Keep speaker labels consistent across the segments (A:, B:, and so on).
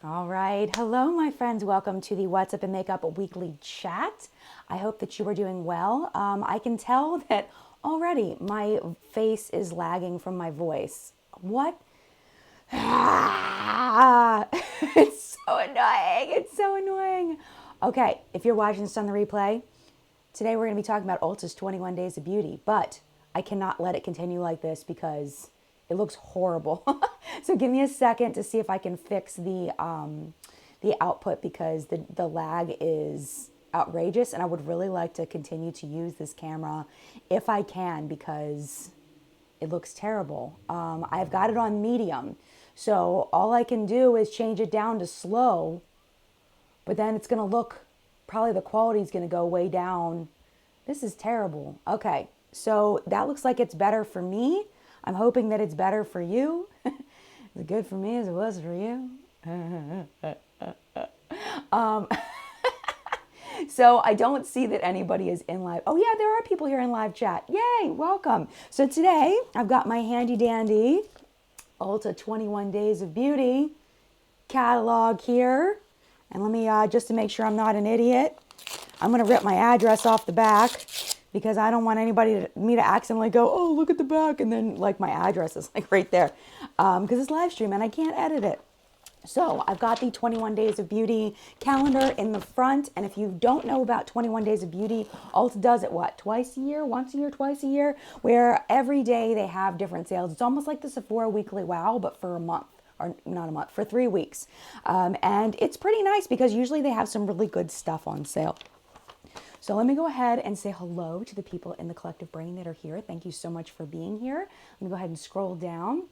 A: All right. Hello, my friends. Welcome to the What's Up in Makeup weekly chat. I hope that you are doing well. I can tell that already my face is lagging from my voice. What? It's so annoying. It's so annoying. Okay, if you're watching this on the replay, today we're going to be talking about Ulta's 21 Days of Beauty, but I cannot let it continue like this because it looks horrible. So give me a second to see if I can fix the output because the lag is outrageous, and I would really like to continue to use this camera if I can because it looks terrible. I've got it on medium, so all I can do is change it down to slow, but then it's gonna look, probably the quality is gonna go way down. This is terrible. Okay, so that looks like it's better for me. I'm hoping that it's better for you. Is it good for me as it was for you? So I don't see that anybody is in live. Oh yeah, there are people here in live chat. Yay, welcome. So today I've got my handy dandy Ulta 21 Days of Beauty catalog here. And let me, just to make sure I'm not an idiot, I'm gonna rip my address off the back because I don't want me to accidentally go, oh, look at the back, and then like my address is like right there. Because it's live stream and I can't edit it. So I've got the 21 Days of Beauty calendar in the front. And if you don't know about 21 Days of Beauty, Ulta does it, what, twice a year, once a year, twice a year, where every day they have different sales. It's almost like the Sephora Weekly Wow, but for a month. Or not a month, for 3 weeks. And it's pretty nice because usually they have some really good stuff on sale. So let me go ahead and say hello to the people in the collective brain that are here. Thank you so much for being here. Let me go ahead and scroll down.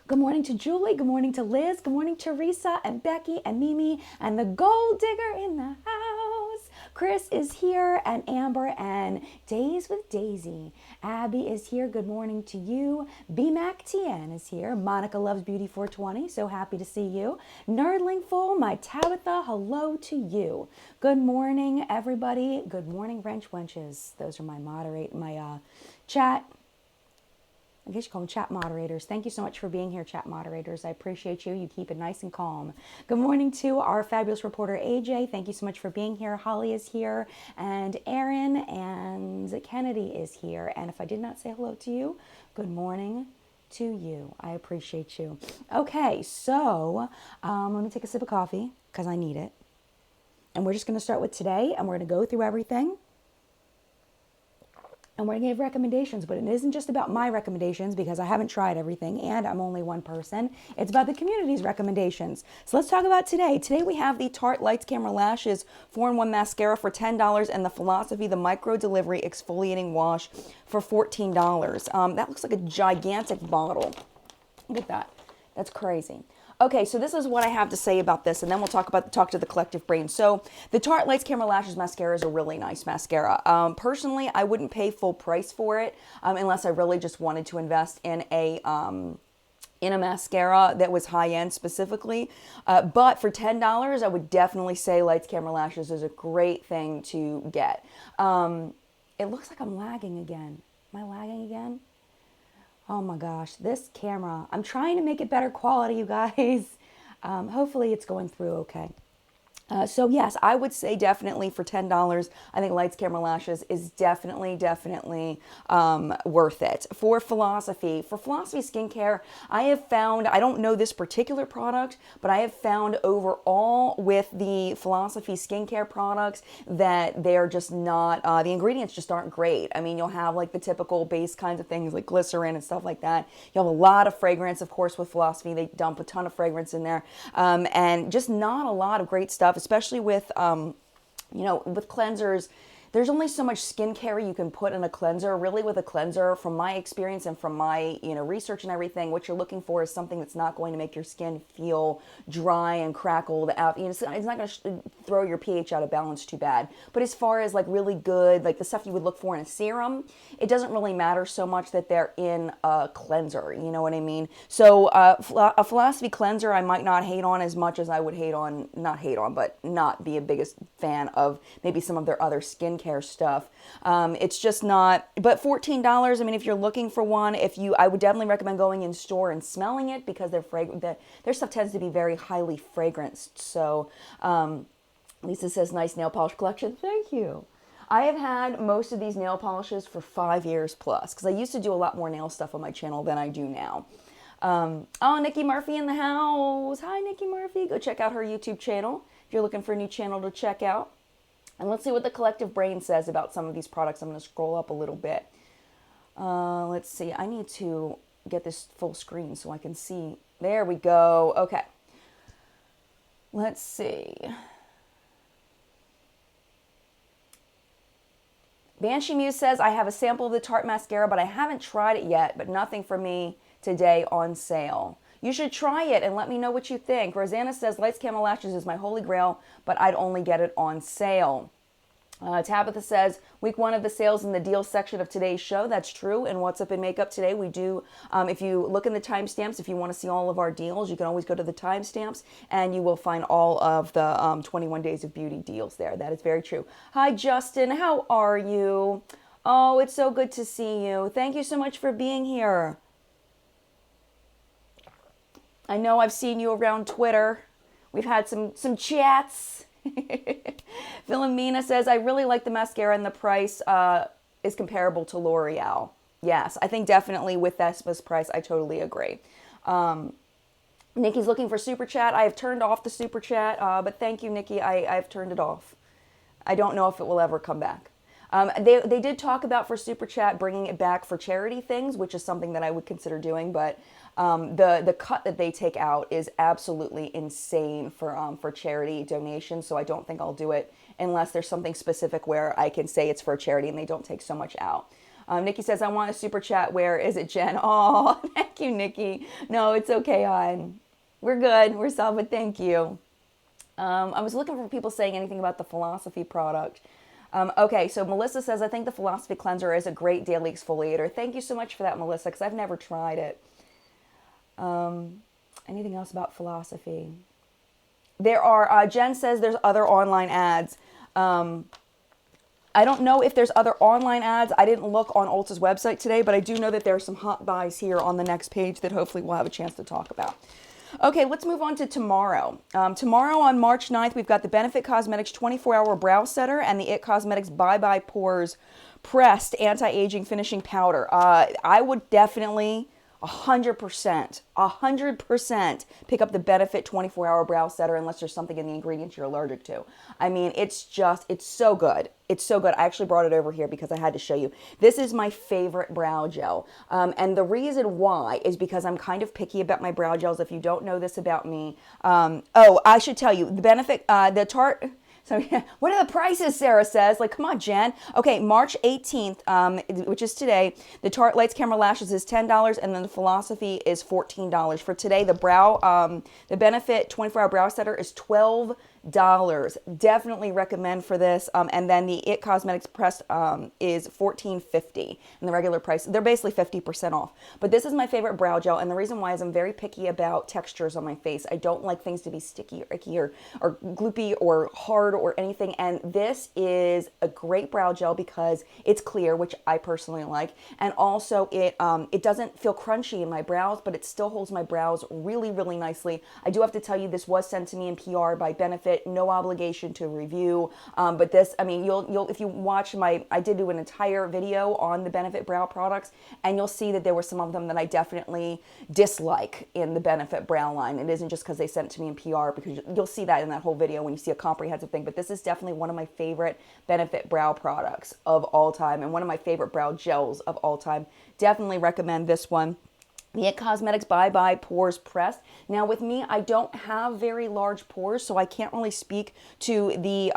A: Good morning to Julie. Good morning to Liz. Good morning, Teresa and Becky and Mimi and the gold digger in the house. Chris is here and Amber and Days with Daisy. Abby is here. Good morning to you. B-Mac TN is here. Monica Loves Beauty 420. So happy to see you. Nerdlingful, my Tabitha, hello to you. Good morning, everybody. Good morning, Wrench Wenches. Those are my chat. I guess you call them chat moderators. Thank you so much for being here, chat moderators. I appreciate you. You keep it nice and calm. Good morning to our fabulous reporter, AJ. Thank you so much for being here. Holly is here, and Aaron and Kennedy is here. And if I did not say hello to you, good morning to you. I appreciate you. Okay, so let me take a sip of coffee because I need it. And we're just going to start with today, and we're going to go through everything. And we're going to give recommendations, but it isn't just about my recommendations because I haven't tried everything and I'm only one person. It's about the community's recommendations. So let's talk about today. Today we have the Tarte Lights Camera Lashes 4-in-1 Mascara for $10 and the Philosophy, the Micro Delivery Exfoliating Wash for $14. That looks like a gigantic bottle. Look at that. That's crazy. Okay, so this is what I have to say about this, and then we'll talk to the collective brain. So the Tarte Lights Camera Lashes mascara is a really nice mascara. Personally, I wouldn't pay full price for it unless I really just wanted to invest in a mascara that was high-end specifically. But for $10, I would definitely say Lights Camera Lashes is a great thing to get. It looks like I'm lagging again. Am I lagging again? Oh my gosh, this camera. I'm trying to make it better quality, you guys. Hopefully it's going through okay. So yes, I would say definitely for $10, I think Lights Camera Lashes is definitely worth it. For Philosophy skincare, I have found, I don't know this particular product, but I have found overall with the Philosophy skincare products that they're just not, the ingredients just aren't great. I mean, you'll have like the typical base kinds of things like glycerin and stuff like that. You'll have a lot of fragrance, of course, with Philosophy. They dump a ton of fragrance in there, and just not a lot of great stuff, especially with, with cleansers. There's only so much skincare you can put in a cleanser. Really, with a cleanser, from my experience and from my research and everything, what you're looking for is something that's not going to make your skin feel dry and crackled out. It's not going to throw your pH out of balance too bad. But as far as like really good, like the stuff you would look for in a serum, it doesn't really matter so much that they're in a cleanser. You know what I mean? So a Philosophy cleanser I might not hate on as much as I would not be a biggest fan of maybe some of their other skincare skincare stuff. It's just not, but $14, I mean, if you're looking for one, I would definitely recommend going in store and smelling it, because their stuff tends to be very highly fragranced. So, Lisa says, nice nail polish collection. Thank you. I have had most of these nail polishes for 5 years plus, because I used to do a lot more nail stuff on my channel than I do now. Oh, Nikki Murphy in the house. Hi, Nikki Murphy. Go check out her YouTube channel if you're looking for a new channel to check out. And let's see what the collective brain says about some of these products. I'm going to scroll up a little bit. Let's see. I need to get this full screen so I can see. There we go. Okay. Let's see. Banshee Muse says, I have a sample of the Tarte mascara, but I haven't tried it yet, but nothing for me today on sale. You should try it and let me know what you think. Rosanna says, Lights Camel Lashes is my holy grail, but I'd only get it on sale. Tabitha says, week 1 of the sales in the deals section of today's show. That's true. And What's Up in Makeup today, we do, if you look in the timestamps, if you want to see all of our deals, you can always go to the timestamps and you will find all of the 21 Days of Beauty deals there. That is very true. Hi, Justin. How are you? Oh, it's so good to see you. Thank you so much for being here. I know I've seen you around Twitter. We've had some chats. Philomena says, I really like the mascara and the price is comparable to L'Oreal. Yes, I think definitely with this price, I totally agree. Nikki's looking for Super Chat. I have turned off the Super Chat, but thank you, Nikki. I've turned it off. I don't know if it will ever come back. They did talk about for Super Chat bringing it back for charity things, which is something that I would consider doing, but the cut that they take out is absolutely insane for charity donations, so I don't think I'll do it unless there's something specific where I can say it's for a charity and they don't take so much out. Nikki says, I want a Super Chat. Where is it, Jen? Oh, thank you, Nikki. No, it's okay, hon. We're good. We're solid. Thank you. I was looking for people saying anything about the Philosophy product. Okay, so Melissa says, I think the Philosophy Cleanser is a great daily exfoliator. Thank you so much for that, Melissa, because I've never tried it. Anything else about Philosophy? There are, Jen says there's other online ads. I don't know if there's other online ads. I didn't look on Ulta's website today, but I do know that there are some hot buys here on the next page that hopefully we'll have a chance to talk about. Okay, let's move on to tomorrow. Tomorrow on March 9th, we've got the Benefit Cosmetics 24-Hour Brow Setter and the IT Cosmetics Bye Bye Pores Pressed Anti-Aging Finishing Powder. I would definitely 100% pick up the Benefit 24-Hour Brow Setter unless there's something in the ingredients you're allergic to. I mean, it's so good. It's so good. I actually brought it over here because I had to show you. This is my favorite brow gel. And the reason why is because I'm kind of picky about my brow gels. If you don't know this about me. Oh, I should tell you, the Benefit, the Tarte... So yeah, what are the prices, Sarah says? Like, come on, Jen. Okay, March 18th, which is today, the Tarte Lights Camera Lashes is $10, and then the Philosophy is $14. For today, the Benefit 24-Hour Brow Setter is $12. Definitely recommend for this. And then the IT Cosmetics Pressed is $14.50, and the regular price, they're basically 50% off. But this is my favorite brow gel, and the reason why is I'm very picky about textures on my face. I don't like things to be sticky or icky or gloopy or hard or anything, and this is a great brow gel because it's clear, which I personally like, and also it doesn't feel crunchy in my brows, but it still holds my brows really, really nicely. I do have to tell you, this was sent to me in PR by Benefit, no obligation to review, but this, I mean, you'll if you watch I did do an entire video on the Benefit brow products, and you'll see that there were some of them that I definitely dislike in the Benefit brow line. It isn't just because they sent it to me in PR, because you'll see that in that whole video when you see a comprehensive thing. But this is definitely one of my favorite Benefit brow products of all time, and one of my favorite brow gels of all time. Definitely recommend this one. The IT Cosmetics Bye Bye Pores Pressed. Now with me, I don't have very large pores, so I can't really speak to the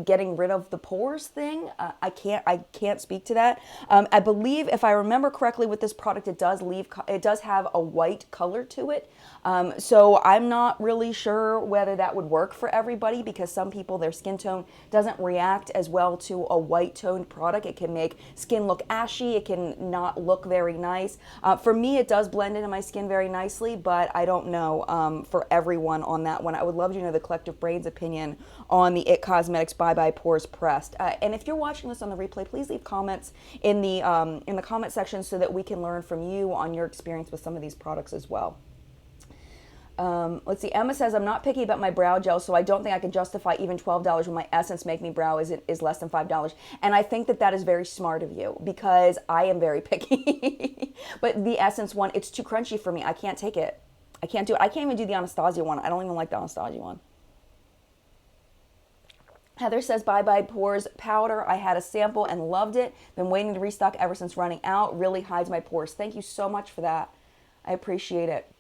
A: getting rid of the pores thing. I can't speak to that. I believe, if I remember correctly, with this product, it does have a white color to it. So I'm not really sure whether that would work for everybody, because some people, their skin tone doesn't react as well to a white toned product. It can make skin look ashy. It can not look very nice. For me, it does blend into my skin very nicely, but I don't know for everyone on that one. I would love to know the collective brain's opinion on the IT Cosmetics Bye Bye Pores Pressed. And if you're watching this on the replay, please leave comments in the comment section so that we can learn from you on your experience with some of these products as well. Let's see. Emma says, I'm not picky about my brow gel, so I don't think I can justify even $12 when my Essence Make Me Brow is less than $5. And I think that is very smart of you, because I am very picky. But the Essence one, it's too crunchy for me. I can't take it. I can't do it. I can't even do the Anastasia one. I don't even like the Anastasia one. Heather says, Bye Bye Pores Powder. I had a sample and loved it. Been waiting to restock ever since running out. Really hides my pores. Thank you so much for that. I appreciate it.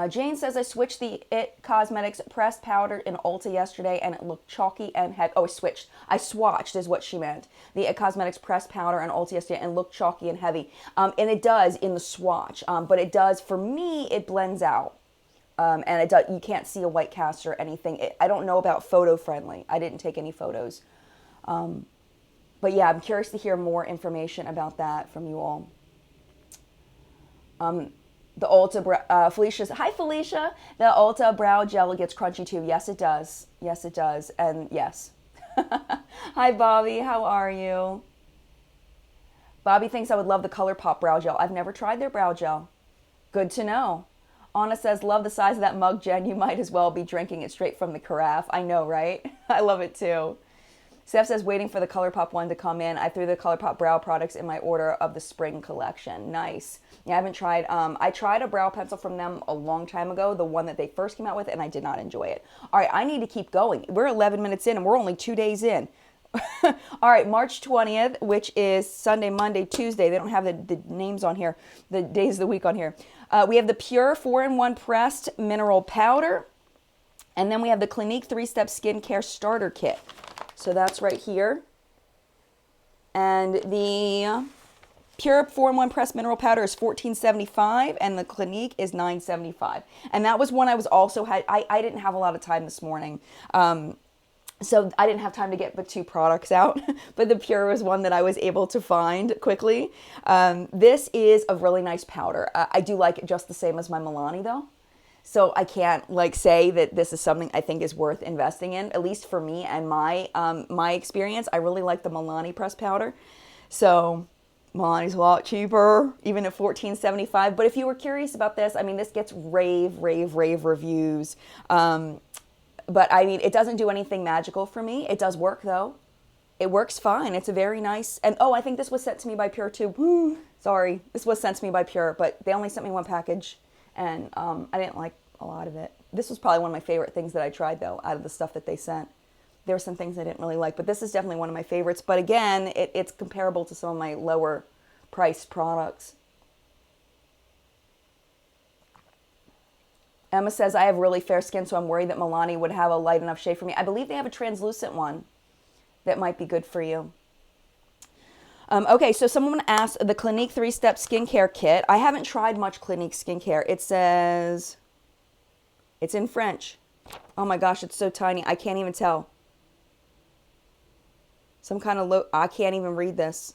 A: Jane says, I switched the IT Cosmetics pressed powder in Ulta yesterday and it looked chalky and heavy. Oh, I swatched is what she meant. The IT Cosmetics pressed powder in Ulta yesterday and looked chalky and heavy. And it does in the swatch, but it does, for me, it blends out. And it does, you can't see a white cast or anything. I don't know about photo friendly. I didn't take any photos. But yeah, I'm curious to hear more information about that from you all. The Ulta, Felicia says, hi Felicia, the Ulta Brow Gel gets crunchy too. Yes, it does. Yes, it does. And yes. Hi Bobby, how are you? Bobby thinks I would love the ColourPop Brow Gel. I've never tried their brow gel. Good to know. Anna says, love the size of that mug, Jen. You might as well be drinking it straight from the carafe. I know, right? I love it too. Steph says, waiting for the ColourPop one to come in. I threw the ColourPop brow products in my order of the spring collection. Nice. Yeah, I haven't tried. I tried a brow pencil from them a long time ago, the one that they first came out with, and I did not enjoy it. All right, I need to keep going. We're 11 minutes in, and we're only 2 days in. All right, March 20th, which is Sunday, Monday, Tuesday. They don't have the names on here, the days of the week on here. We have the Pure 4-in-1 Pressed Mineral Powder, and then we have the Clinique 3-Step Skincare Starter Kit. So that's right here. And the Pure 4-in-1 Pressed Mineral Powder is $14.75 and the Clinique is $9.75. And that was one I was also I didn't have a lot of time this morning. So I didn't have time to get the 2 products out, but the Pure was one that I was able to find quickly. This is a really nice powder. I do like it just the same as my Milani though. So I can't say that this is something I think is worth investing in, at least for me and my experience. I really like the Milani pressed powder. So Milani's a lot cheaper, even at $14.75. But if you were curious about this, I mean, this gets rave reviews. But I mean, it doesn't do anything magical for me. It does work though. It works fine. It's a very nice, and oh, I think this was sent to me by Pure too. Sorry, this was sent to me by Pure, but they only sent me one package. And I didn't like a lot of it. This was probably one of my favorite things that I tried, though, out of the stuff that they sent. There were some things I didn't really like, but this is definitely one of my favorites. But again, it's comparable to some of my lower priced products. Emma says, I have really fair skin, so I'm worried that Milani would have a light enough shade for me. I believe they have a translucent one that might be good for you. Okay, so someone asked the Clinique 3-Step Skincare Kit. I haven't tried much Clinique skincare. It says, it's in French. Oh my gosh, it's so tiny. I can't even tell. Some kind of I can't even read this.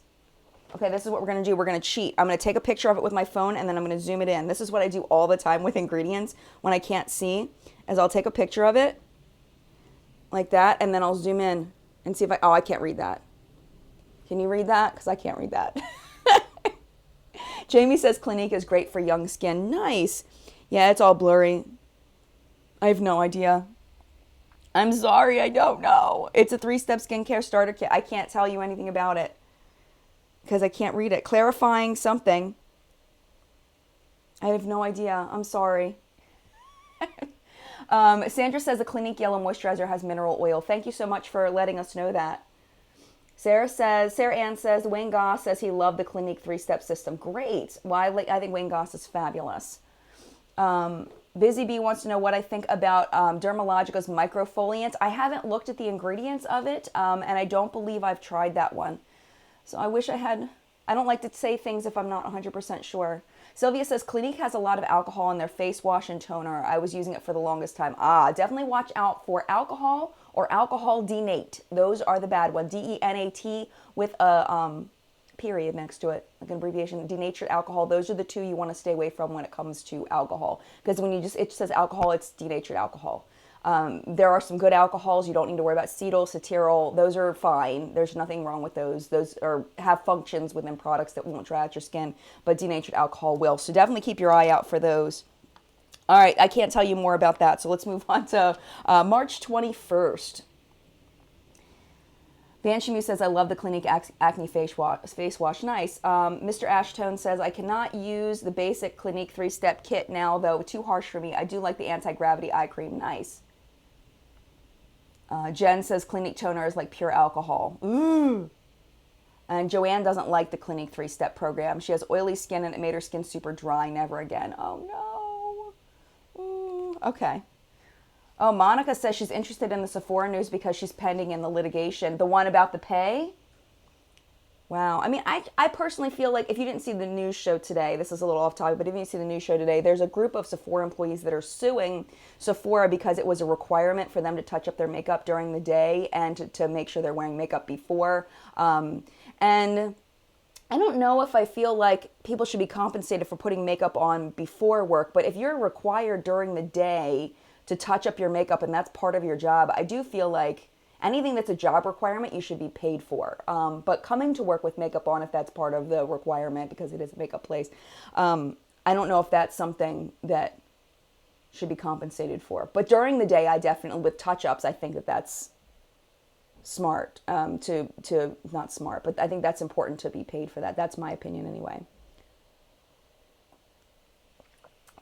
A: Okay, this is what we're going to do. We're going to cheat. I'm going to take a picture of it with my phone and then I'm going to zoom it in. This is what I do all the time with ingredients when I can't see, is I'll take a picture of it like that and then I'll zoom in and see if I can't read that. Can you read that? Because I can't read that. Jamie says Clinique is great for young skin. Nice. Yeah, it's all blurry. I have no idea. I'm sorry, I don't know. It's a 3-step skincare starter kit. I can't tell you anything about it because I can't read it. Clarifying something. I have no idea. I'm sorry. Sandra says the Clinique Yellow Moisturizer has mineral oil. Thank you so much for letting us know that. Sarah Ann says, Wayne Goss says he loved the Clinique 3-step system. Great. Well, I think Wayne Goss is fabulous. Busy Bee wants to know what I think about Dermalogica's microfoliant. I haven't looked at the ingredients of it, and I don't believe I've tried that one. So I wish I had. I don't like to say things if I'm not 100% sure. Sylvia says Clinique has a lot of alcohol in their face wash and toner. I was using it for the longest time. Definitely watch out for alcohol or alcohol denate. Those are the bad ones. DENAT with a period next to it, like an abbreviation. Denatured alcohol. Those are the two you want to stay away from when it comes to alcohol, because when it says alcohol, it's denatured alcohol. There are some good alcohols. You don't need to worry about cetyl, cetyl. Those are fine. There's nothing wrong with those. Those have functions within products that won't dry out your skin, but denatured alcohol will. So definitely keep your eye out for those. All right, I can't tell you more about that. So let's move on to March 21st. Van Shamu says, I love the Clinique Acne Face Wash. Nice. Mr. Ashtone says, I cannot use the basic Clinique 3-step kit now, though. Too harsh for me. I do like the anti-gravity eye cream. Nice. Jen says, Clinique toner is like pure alcohol. Ooh. And Joanne doesn't like the Clinique 3-step program. She has oily skin and it made her skin super dry. Never again. Oh, no. Ooh. Okay. Oh, Monica says she's interested in the Sephora news because she's pending in the litigation. The one about the pay? Wow. I mean, I personally feel like if you didn't see the news show today, this is a little off topic, but if you didn't see the news show today, there's a group of Sephora employees that are suing Sephora because it was a requirement for them to touch up their makeup during the day and to make sure they're wearing makeup before. And I don't know if I feel like people should be compensated for putting makeup on before work, but if you're required during the day to touch up your makeup and that's part of your job, I do feel like anything that's a job requirement, you should be paid for. But coming to work with makeup on, if that's part of the requirement, because it is a makeup place, I don't know if that's something that should be compensated for. But during the day, I definitely, with touch-ups, I think that that's smart, not smart, but I think that's important to be paid for that. That's my opinion anyway.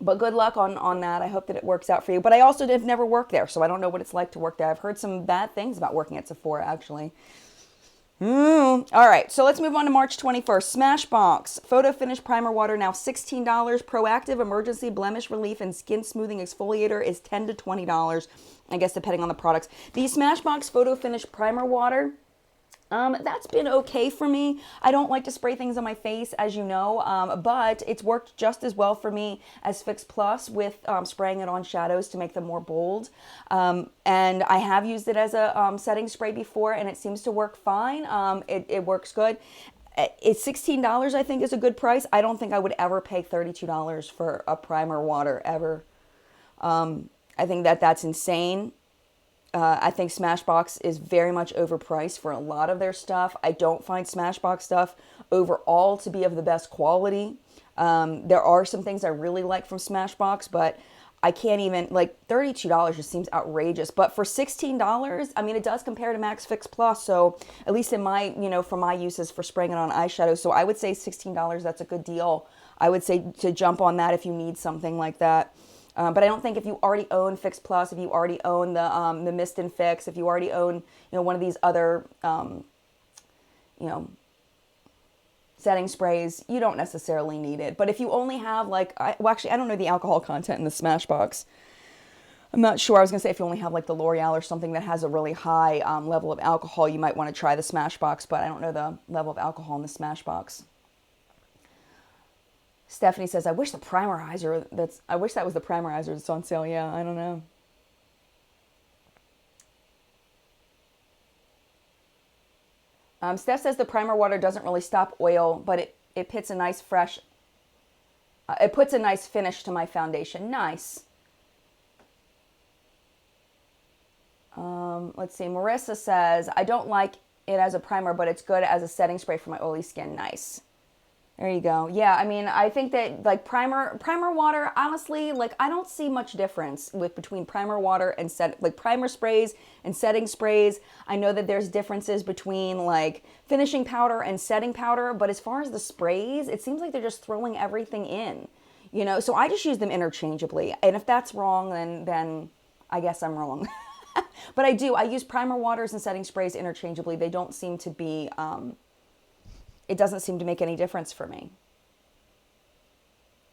A: But good luck on that. I hope that it works out for you. But I also have never worked there, so I don't know what it's like to work there. I've heard some bad things about working at Sephora, actually. All right, so let's move on to March 21st. Smashbox Photo Finish Primer Water, now $16. Proactive Emergency Blemish Relief and Skin Smoothing Exfoliator is $10 to $20, I guess, depending on the products. The Smashbox Photo Finish Primer Water, that's been okay for me. I don't like to spray things on my face, as you know, but it's worked just as well for me as Fix Plus with spraying it on shadows to make them more bold. And I have used it as a setting spray before, and it seems to work fine. It works good. It's $16, I think, is a good price. I don't think I would ever pay $32 for a primer water, ever. I think that's insane. I think Smashbox is very much overpriced for a lot of their stuff. I don't find Smashbox stuff overall to be of the best quality. There are some things I really like from Smashbox, but I can't even, like, $32 just seems outrageous. But for $16, I mean, it does compare to Max Fix Plus. So at least in my, for my uses for spraying it on eyeshadow. So I would say $16, that's a good deal. I would say to jump on that if you need something like that. But I don't think if you already own Fix Plus, if you already own the Mist and Fix, if you already own, one of these other, setting sprays, you don't necessarily need it. But if you only have actually, I don't know the alcohol content in the Smashbox. I'm not sure. I was going to say if you only have like the L'Oreal or something that has a really high level of alcohol, you might want to try the Smashbox, but I don't know the level of alcohol in the Smashbox. Stephanie says, I wish that was the primerizer that's on sale. Yeah, I don't know. Steph says the primer water doesn't really stop oil, but it puts a nice finish to my foundation. Nice. Let's see. Marissa says, I don't like it as a primer, but it's good as a setting spray for my oily skin. Nice. There you go. Yeah, I mean, I think that like primer water, honestly, like I don't see much difference between primer water and primer sprays and setting sprays. I know that there's differences between like finishing powder and setting powder, but as far as the sprays, it seems like they're just throwing everything in, so I just use them interchangeably. And if that's wrong, then I guess I'm wrong. But I use primer waters and setting sprays interchangeably. They don't seem to be, it doesn't seem to make any difference for me.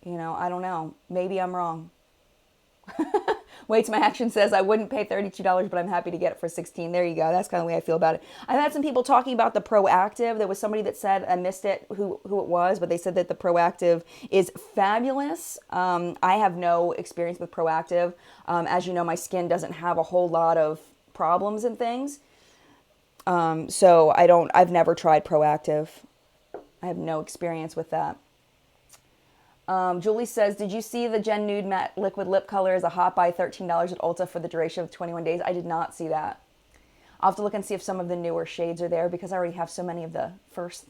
A: I don't know. Maybe I'm wrong. Waits My Action says, I wouldn't pay $32, but I'm happy to get it for $16. There you go. That's kind of the way I feel about it. I've had some people talking about the Proactive. There was somebody that said, I missed it, who it was, but they said that the Proactive is fabulous. I have no experience with Proactive. As you know, my skin doesn't have a whole lot of problems and things. So I've never tried Proactive. I have no experience with that. Julie says, did you see the Gen Nude Matte Liquid Lip Color is a hot buy, $13 at Ulta for the duration of 21 days? I did not see that. I'll have to look and see if some of the newer shades are there because I already have so many of the first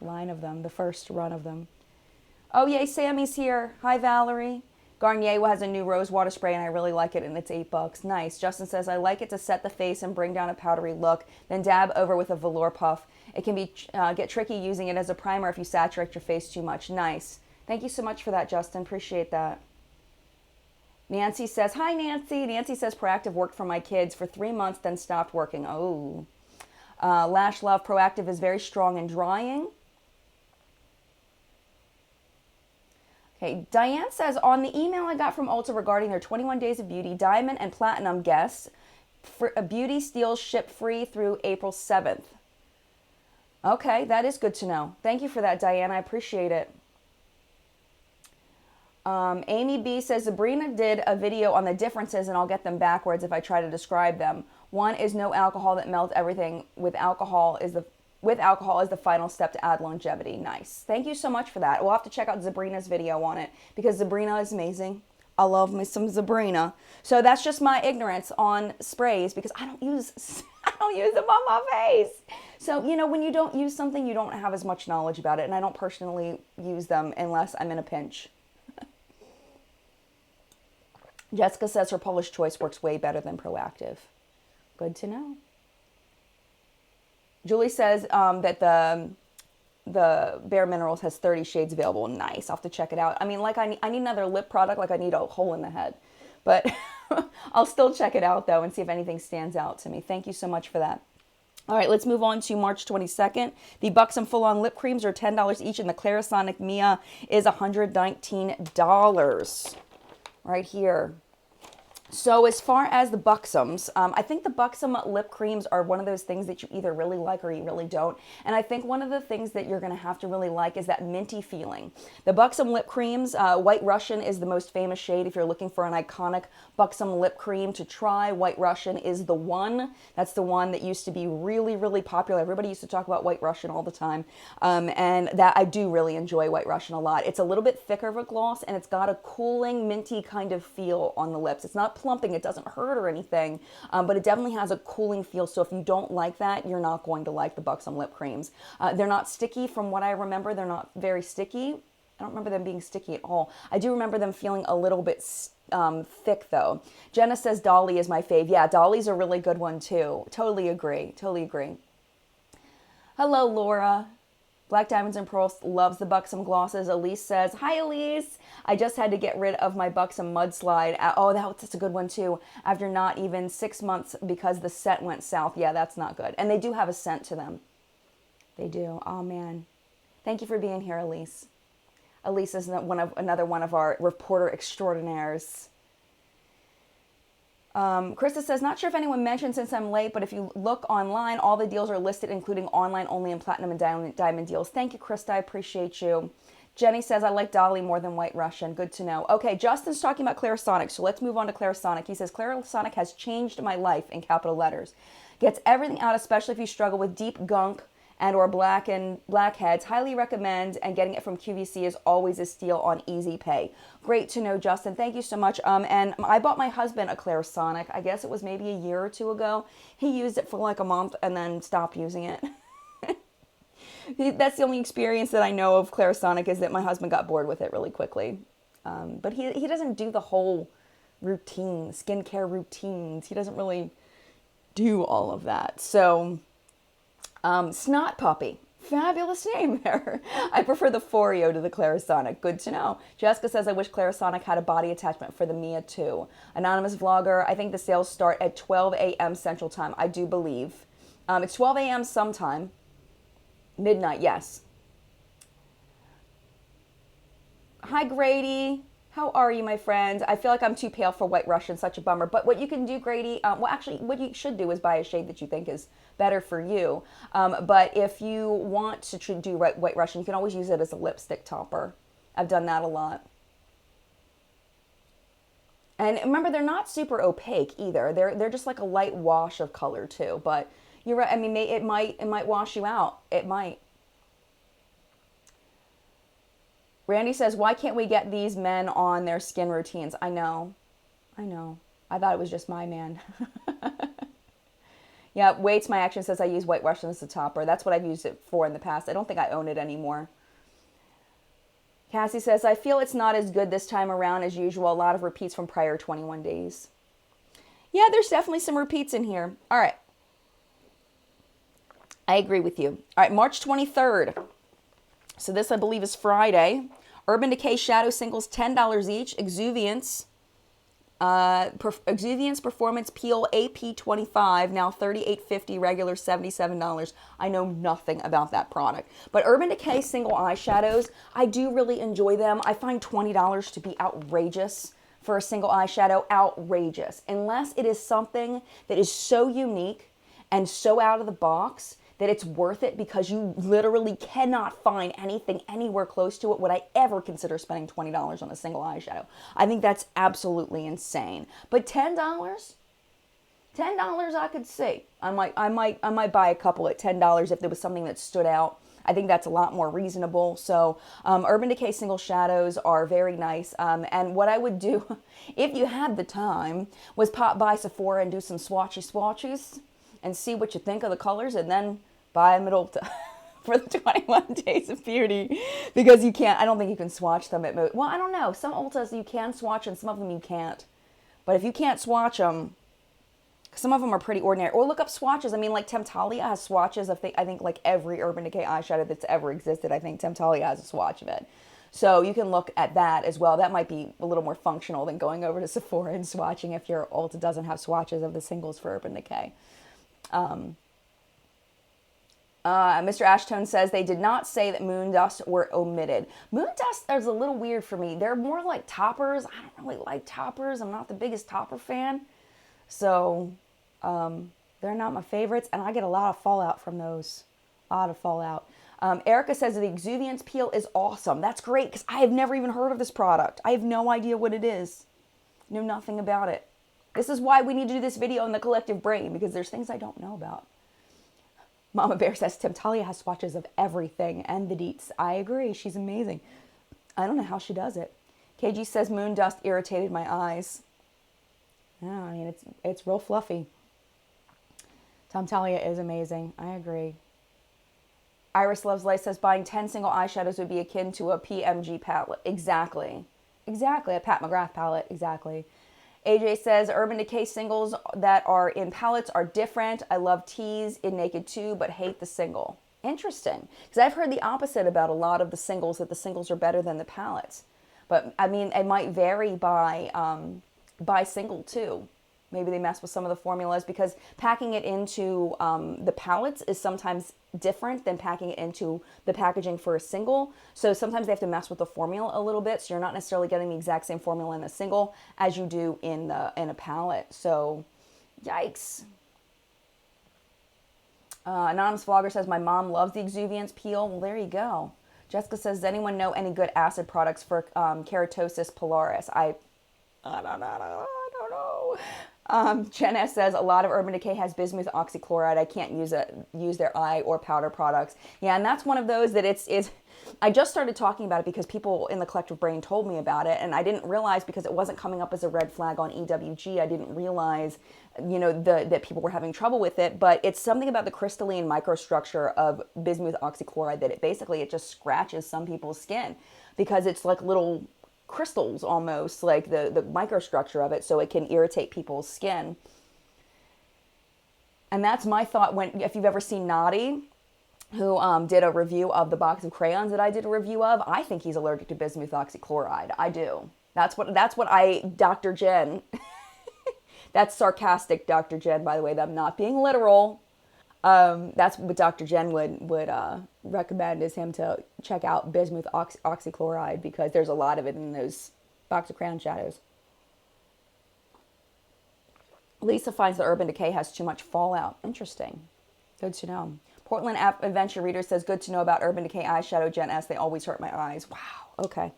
A: line of them, the first run of them. Oh, yay, Sammy's here. Hi, Valerie. Garnier has a new rose water spray and I really like it and it's $8. Nice. Justin says, I like it to set the face and bring down a powdery look, then dab over with a velour puff. It can be get tricky using it as a primer if you saturate your face too much. Nice. Thank you so much for that, Justin. Appreciate that. Nancy says, hi, Nancy. Nancy says, Proactive worked for my kids for 3 months, then stopped working. Oh. Lash Love, Proactive is very strong and drying. Okay, Diane says, on the email I got from Ulta regarding their 21 Days of Beauty Diamond and Platinum guests, Beauty Steals ship free through April 7th. Okay, that is good to know. Thank you for that, Diane. I appreciate it. Amy B says, Sabrina did a video on the differences, and I'll get them backwards if I try to describe them. One is no alcohol that melts everything. With alcohol is the final step to add longevity. Nice. Thank you so much for that. We'll have to check out Sabrina's video on it because Sabrina is amazing. I love me some Sabrina. So that's just my ignorance on sprays because I don't use them on my face. So, you know, when you don't use something, you don't have as much knowledge about it. And I don't personally use them unless I'm in a pinch. Jessica says her Polish Choice works way better than Proactive. Good to know. Julie says that the Bare Minerals has 30 shades available. Nice. I'll have to check it out. I mean, like I need another lip product, like I need a hole in the head. But I'll still check it out, though, and see if anything stands out to me. Thank you so much for that. All right, let's move on to March 22nd. The Buxom Full-On Lip Creams are $10 each, and the Clarisonic Mia is $119 right here. So as far as the Buxoms, I think the Buxom lip creams are one of those things that you either really like or you really don't. And I think one of the things that you're going to have to really like is that minty feeling. The Buxom lip creams, White Russian is the most famous shade. If you're looking for an iconic Buxom lip cream to try, White Russian is the one. That's the one that used to be really, really popular. Everybody used to talk about White Russian all the time. And that I do really enjoy White Russian a lot. It's a little bit thicker of a gloss and it's got a cooling, minty kind of feel on the lips. It's not plumping, it doesn't hurt or anything, but it definitely has a cooling feel. So if you don't like that, you're not going to like the Buxom lip creams. They're not sticky from what I remember. They're not very sticky. I don't remember them being sticky at all. I do remember them feeling a little bit thick though. Jenna says Dolly is my fave. Yeah, Dolly's a really good one too. Totally agree. Totally agree. Hello, Laura. Black Diamonds and Pearls loves the Buxom glosses. Elise says, hi, Elise. I just had to get rid of my Buxom Mudslide. Oh, that's a good one, too. After not even 6 months because the scent went south. Yeah, that's not good. And they do have a scent to them. They do. Oh, man. Thank you for being here, Elise. Elise is another one of our reporter extraordinaires. Krista says, not sure if anyone mentioned since I'm late, but if you look online, all the deals are listed, including online only and platinum and diamond deals. Thank you, Krista. I appreciate you. Jenny says, I like Dolly more than White Russian. Good to know. Okay, Justin's talking about Clarisonic, so let's move on to Clarisonic. He says, Clarisonic has changed my life in capital letters. Gets everything out, especially if you struggle with deep gunk and or blackheads. Highly recommend, and getting it from QVC is always a steal on Easy Pay. Great to know, Justin. Thank you so much. And I bought my husband a Clarisonic. I guess it was maybe a year or two ago. He used it for like a month and then stopped using it. That's the only experience that I know of Clarisonic, is that my husband got bored with it really quickly. But he doesn't do the whole routine, skincare routines. He doesn't really do all of that. So... Snot Puppy. Fabulous name there. I prefer the Foreo to the Clarisonic. Good to know. Jessica says, I wish Clarisonic had a body attachment for the Mia too. Anonymous Vlogger, I think the sales start at 12 a.m. Central Time. I do believe. It's 12 a.m. sometime. Midnight, yes. Hi, Grady. How are you, my friend? I feel like I'm too pale for White Russian. Such a bummer. But what you can do, Grady, well, actually, what you should do is buy a shade that you think is better for you. But if you want to do White Russian, you can always use it as a lipstick topper. I've done that a lot. And remember, they're not super opaque either. They're just like a light wash of color too. But you're right. I mean, it might wash you out. It might. Randy says, why can't we get these men on their skin routines? I know. I thought it was just my man. Yeah, Waits My Action says I use White Russian as a topper. That's what I've used it for in the past. I don't think I own it anymore. Cassie says, I feel it's not as good this time around as usual. A lot of repeats from prior 21 days. Yeah, there's definitely some repeats in here. All right. I agree with you. All right, March 23rd. So this, I believe, is Friday. Urban Decay Shadow Singles, $10 each. Exuviance. Exuviance Performance Peel AP25, now $38.50, regular $77. I know nothing about that product. But Urban Decay single eyeshadows, I do really enjoy them. I find $20 to be outrageous for a single eyeshadow. Outrageous. Unless it is something that is so unique and so out of the box that it's worth it, because you literally cannot find anything anywhere close to it. Would I ever consider spending $20 on a single eyeshadow? I think that's absolutely insane. But $10? $10 I could see. I might buy a couple at $10 if there was something that stood out. I think that's a lot more reasonable. So Urban Decay Single Shadows are very nice. And what I would do, if you had the time, was pop by Sephora and do some swatches and see what you think of the colors, and then buy them at Ulta for the 21 days of beauty, because you can't, I don't think you can swatch them at most. Well, I don't know. Some Ultas you can swatch and some of them you can't. But if you can't swatch them, some of them are pretty ordinary. Or look up swatches. I mean, like Temptalia has swatches of, I think, like every Urban Decay eyeshadow that's ever existed. I think Temptalia has a swatch of it. So you can look at that as well. That might be a little more functional than going over to Sephora and swatching if your Ulta doesn't have swatches of the singles for Urban Decay. Mr. Ashtone says they did not say that moon dust were omitted. Moon dust is a little weird for me. They're more like toppers. I don't really like toppers. I'm not the biggest topper fan. So they're not my favorites. And I get a lot of fallout from those. A lot of fallout. Erica says the Exuviance Peel is awesome. That's great, because I have never even heard of this product. I have no idea what it is. Know nothing about it. This is why we need to do this video in the collective brain, because there's things I don't know about. Mama Bear says Temptalia has swatches of everything and the deets. I agree. She's amazing. I don't know how she does it. KG says moon dust irritated my eyes. Yeah, I mean, it's real fluffy. Temptalia is amazing. I agree. Iris Loves Life says buying 10 single eyeshadows would be akin to a PMG palette. Exactly. Exactly. A Pat McGrath palette. Exactly. AJ says Urban Decay singles that are in palettes are different. I love teas in Naked too, but hate the single. Interesting. Because I've heard the opposite about a lot of the singles, that the singles are better than the palettes. But I mean, it might vary by single too. Maybe they mess with some of the formulas, because packing it into the palettes is sometimes different than packing it into the packaging for a single. So sometimes they have to mess with the formula a little bit. So you're not necessarily getting the exact same formula in a single as you do in a palette. So yikes. Anonymous Vlogger says my mom loves the Exuviance Peel. Well, there you go. Jessica says, does anyone know any good acid products for keratosis pilaris? I don't know. Jen S says a lot of Urban Decay has bismuth oxychloride. I can't use their eye or powder products. Yeah, and that's one of those that it's I just started talking about it because people in the collective brain told me about it, and I didn't realize, because it wasn't coming up as a red flag on EWG. I didn't realize, that people were having trouble with it. But it's something about the crystalline microstructure of bismuth oxychloride that it just scratches some people's skin, because it's like little crystals almost, like the microstructure of it, so it can irritate people's skin. And that's my thought if you've ever seen Naughty, who did a review of the box of crayons that I did a review of. I think he's allergic to bismuth oxychloride. I do. That's what Dr. Jen, that's sarcastic, Dr. Jen, by the way. I'm not being literal. That's what Dr. Jen would recommend, is him to check out bismuth oxychloride, because there's a lot of it in those box of crayon shadows. Lisa finds that Urban Decay has too much fallout. Interesting. Good to know. Portland Adventure Reader says, good to know about Urban Decay eyeshadow, Gen S. They always hurt my eyes. Wow. Okay.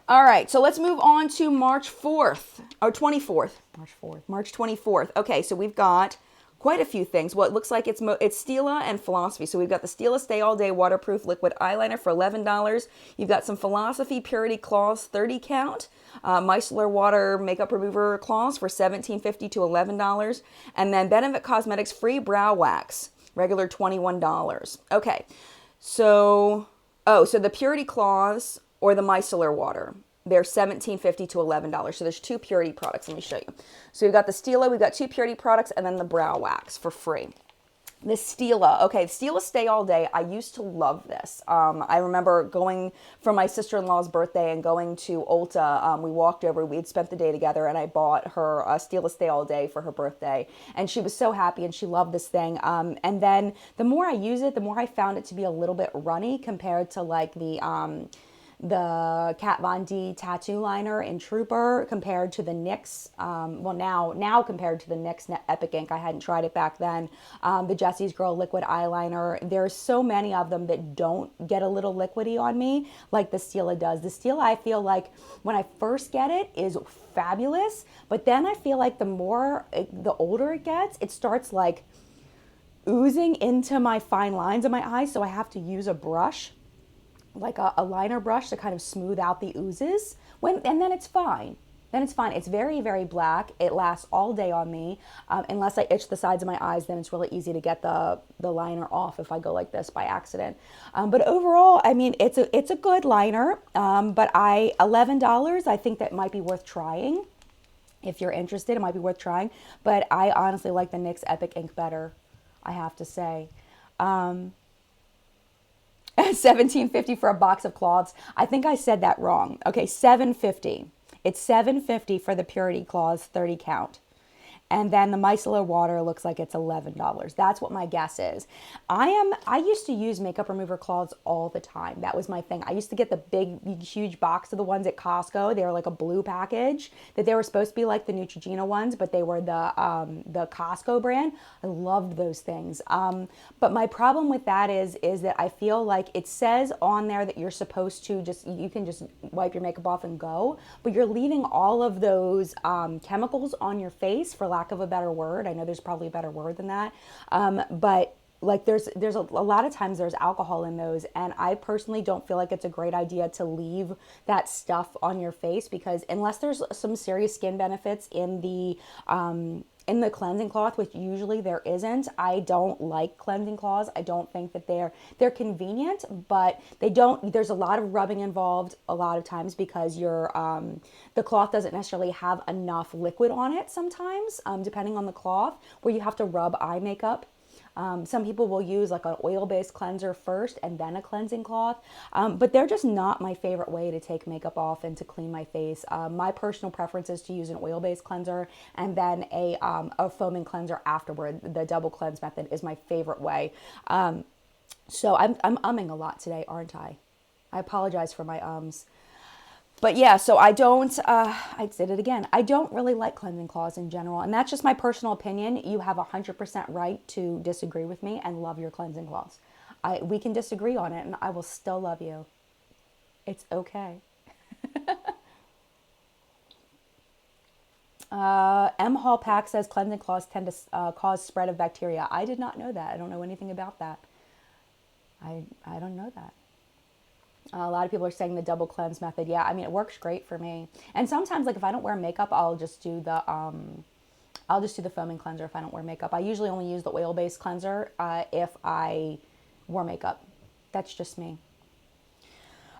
A: All right. So let's move on to March 4th. Or 24th. March 4th. March 24th. Okay. So we've got quite a few things. Well, it looks like it's Stila and Philosophy. So we've got the Stila Stay All Day Waterproof Liquid Eyeliner for $11. You've got some Philosophy Purity Claws 30 count. Micellar Water Makeup Remover Claws for $17.50 to $11. And then Benefit Cosmetics Free Brow Wax, regular $21. Okay, so the Purity Claws or the Micellar Water, they're $17.50 to $11. So there's two Purity products. Let me show you. So we've got the Stila, we've got two Purity products, and then the Brow Wax for free. The Stila, okay, Stila Stay All Day. I used to love this. I remember going for my sister-in-law's birthday and going to Ulta. We walked over, we had spent the day together, and I bought her Stila Stay All Day for her birthday. And she was so happy, and she loved this thing. And then the more I use it, the more I found it to be a little bit runny compared to like the Kat Von D tattoo liner in Trooper compared to the NYX, now compared to the NYX Epic Ink. I hadn't tried it back then. The Jessie's Girl liquid eyeliner. There's so many of them that don't get a little liquidy on me like the Stila does. The Stila, I feel like when I first get it is fabulous, but then I feel like the older it gets, it starts like oozing into my fine lines of my eyes, so I have to use a brush, like a liner brush, to kind of smooth out the oozes. And then it's fine. It's very, very black. It lasts all day on me. Unless I itch the sides of my eyes, then it's really easy to get the liner off if I go like this by accident. But overall, I mean, it's a good liner. But $11, I think that might be worth trying. If you're interested, it might be worth trying. But I honestly like the NYX Epic Ink better, I have to say. $17.50 for a box of cloths. I think I said that wrong. Okay, $7.50. It's $7.50 for the Purity Claws 30 count. And then the micellar water looks like it's $11. That's what my guess is. I used to use makeup remover cloths all the time. That was my thing. I used to get the big, huge box of the ones at Costco. They were like a blue package, that they were supposed to be like the Neutrogena ones, but they were the Costco brand. I loved those things. But my problem with that is that I feel like it says on there that you're supposed to you can just wipe your makeup off and go, but you're leaving all of those chemicals on your face, for lack of a better word. I know there's probably a better word than that. But like there's a lot of times there's alcohol in those, and I personally don't feel like it's a great idea to leave that stuff on your face, because unless there's some serious skin benefits in the cleansing cloth, which usually there isn't. I don't like cleansing cloths. I don't think that they're convenient, but there's a lot of rubbing involved a lot of times, because the cloth doesn't necessarily have enough liquid on it sometimes, depending on the cloth, where you have to rub eye makeup. Some people will use like an oil-based cleanser first and then a cleansing cloth, but they're just not my favorite way to take makeup off and to clean my face. My personal preference is to use an oil-based cleanser and then a foaming cleanser afterward. The double cleanse method is my favorite way. So I'm umming a lot today, aren't I? I apologize for my ums. But yeah, so I did it again. I don't really like cleansing cloths in general, and that's just my personal opinion. You have 100% right to disagree with me and love your cleansing cloths. We can disagree on it, and I will still love you. It's okay. M. Hall Pack says cleansing cloths tend to cause spread of bacteria. I did not know that. I don't know anything about that. I don't know that. A lot of people are saying the double cleanse method. Yeah, I mean, it works great for me. And sometimes, like if I don't wear makeup, I'll just do the foaming cleanser if I don't wear makeup. I usually only use the oil-based cleanser if I wear makeup. That's just me.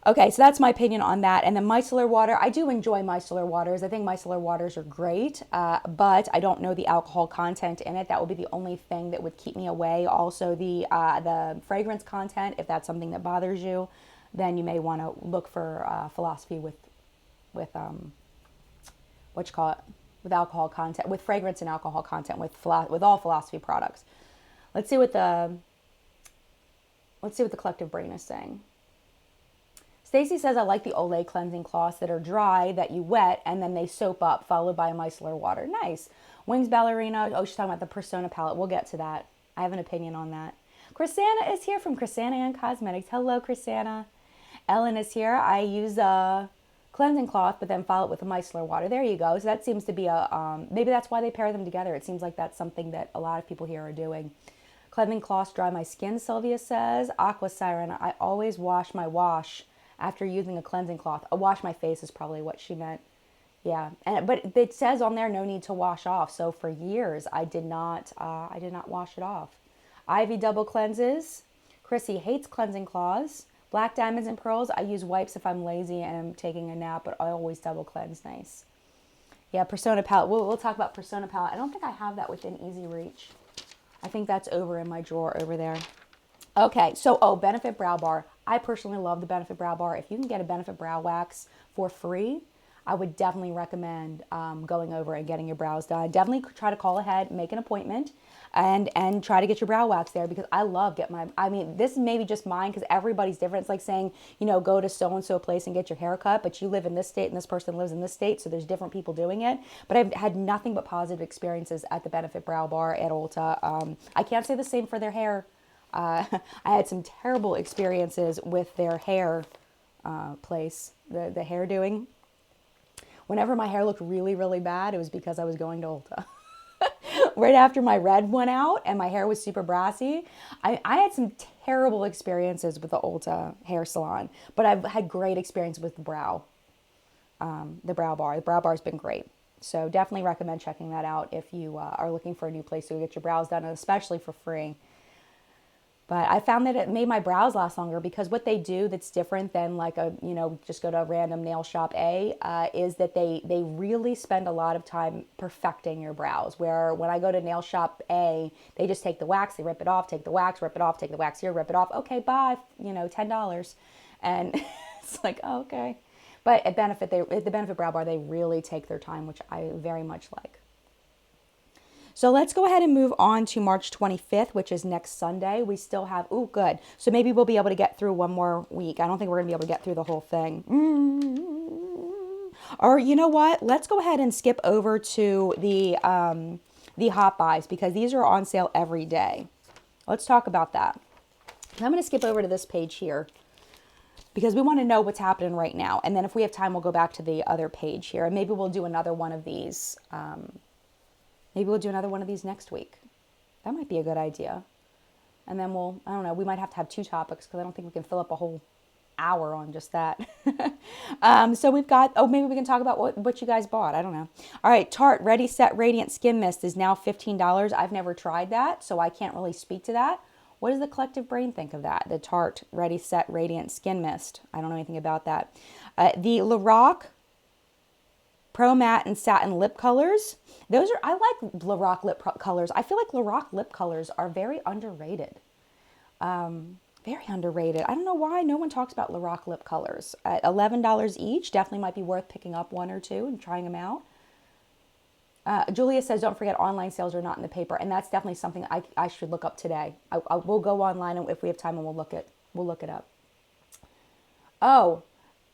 A: Okay, so that's my opinion on that. And then micellar water, I do enjoy micellar waters. I think micellar waters are great, but I don't know the alcohol content in it. That would be the only thing that would keep me away. Also, the fragrance content, if that's something that bothers you, then you may want to look for Philosophy with alcohol content, with fragrance and alcohol content, with all Philosophy products. Let's see what the collective brain is saying. Stacy says, I like the Olay cleansing cloths that are dry, that you wet, and then they soap up, followed by a micellar water. Nice. Wings Ballerina. Oh, she's talking about the Persona palette. We'll get to that. I have an opinion on that. Chrisanna is here from Chrisanna and Cosmetics. Hello, Chrisanna. Ellen is here. I use cleansing cloth, but then follow it with a micellar water. There you go. So that seems to be a, maybe that's why they pair them together. It seems like that's something that a lot of people here are doing. Cleansing cloths dry my skin, Sylvia says. Aqua Siren, I always wash my wash after using a cleansing cloth. A wash my face is probably what she meant. Yeah, but it says on there no need to wash off. So for years I did not wash it off. Ivy double cleanses. Chrissy hates cleansing cloths. Black diamonds and pearls. I use wipes if I'm lazy and I'm taking a nap, but I always double cleanse. Nice. Yeah, Persona palette. We'll talk about Persona palette. I don't think I have that within easy reach. I think that's over in my drawer over there. Okay, so Benefit Brow Bar. I personally love the Benefit Brow Bar. If you can get a Benefit Brow Wax for free, I would definitely recommend going over and getting your brows done. Definitely try to call ahead, make an appointment, and try to get your brow wax there, because I love this is maybe just mine because everybody's different. It's like saying, go to so-and-so place and get your hair cut, but you live in this state and this person lives in this state, so there's different people doing it. But I've had nothing but positive experiences at the Benefit Brow Bar at Ulta. I can't say the same for their hair. I had some terrible experiences with their hair place, the hair doing. Whenever my hair looked really, really bad, it was because I was going to Ulta. Right after my red went out and my hair was super brassy, I had some terrible experiences with the Ulta hair salon, but I've had great experience with the brow bar. The brow bar's been great. So definitely recommend checking that out if you are looking for a new place to get your brows done, and especially for free. But I found that it made my brows last longer, because what they do that's different than like just go to a random nail shop is that they really spend a lot of time perfecting your brows. Where when I go to nail shop A, they just take the wax, they rip it off, take the wax, rip it off, take the wax here, rip it off. Okay, bye, $10. And it's like, oh, okay. But at the Benefit Brow Bar, they really take their time, which I very much like. So let's go ahead and move on to March 25th, which is next Sunday. We still have, good. So maybe we'll be able to get through one more week. I don't think we're going to be able to get through the whole thing. Or you know what? Let's go ahead and skip over to the Hot Buys, because these are on sale every day. Let's talk about that. I'm going to skip over to this page here, because we want to know what's happening right now. And then if we have time, we'll go back to the other page here. And maybe we'll do another one of these. Maybe we'll do another one of these next week. That might be a good idea. And then I don't know, we might have to have two topics, because I don't think we can fill up a whole hour on just that. So we've got, maybe we can talk about what you guys bought. I don't know. All right, Tarte Ready Set Radiant Skin Mist is now $15. I've never tried that, so I can't really speak to that. What does the collective brain think of that? The Tarte Ready Set Radiant Skin Mist. I don't know anything about that. The Lorac Pro Matte and Satin Lip Colors. I like Lorac lip colors. I feel like Lorac lip colors are very underrated. Very underrated. I don't know why no one talks about Lorac lip colors. At $11 each, definitely might be worth picking up one or two and trying them out. Julia says, don't forget online sales are not in the paper. And that's definitely something I should look up today. We'll go online, and if we have time, and we'll look it up. Oh,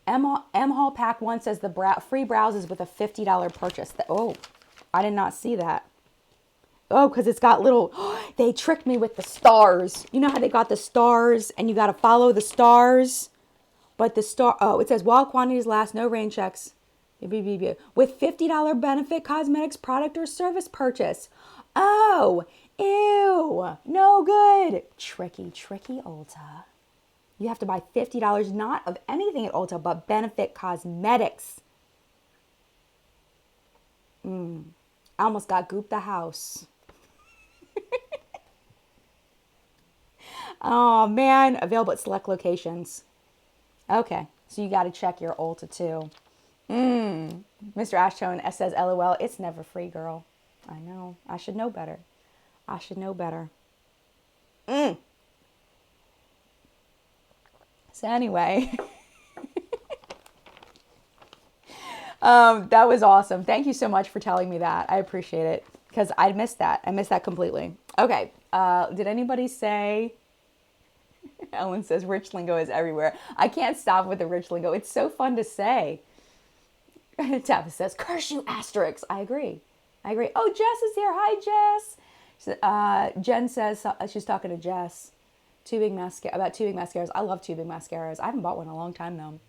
A: M Hall Pack 1 says the free browses with a $50 purchase. I did not see that. Oh, because it's got little, they tricked me with the stars. You know how they got the stars and you got to follow the stars? But it says while quantities last, no rain checks. With $50 benefit cosmetics product or service purchase. Oh, ew, no good. Tricky Ulta. You have to buy $50, not of anything at Ulta, but benefit cosmetics. I almost got gooped the house. Oh, man. Available at select locations. Okay. So you got to check your Ulta, too. Mr. Ashtone says, LOL, it's never free, girl. I know. I should know better. So anyway, that was awesome. Thank you so much for telling me that. I appreciate it, because I missed that. I missed that completely. Okay. Did anybody say, Ellen says rich lingo is everywhere. I can't stop with the rich lingo. It's so fun to say. Tabitha says, curse you asterisks. I agree. Oh, Jess is here. Hi, Jess. Jen says, she's talking to Jess. Tubing mascaras. I love tubing mascaras. I haven't bought one in a long time, though.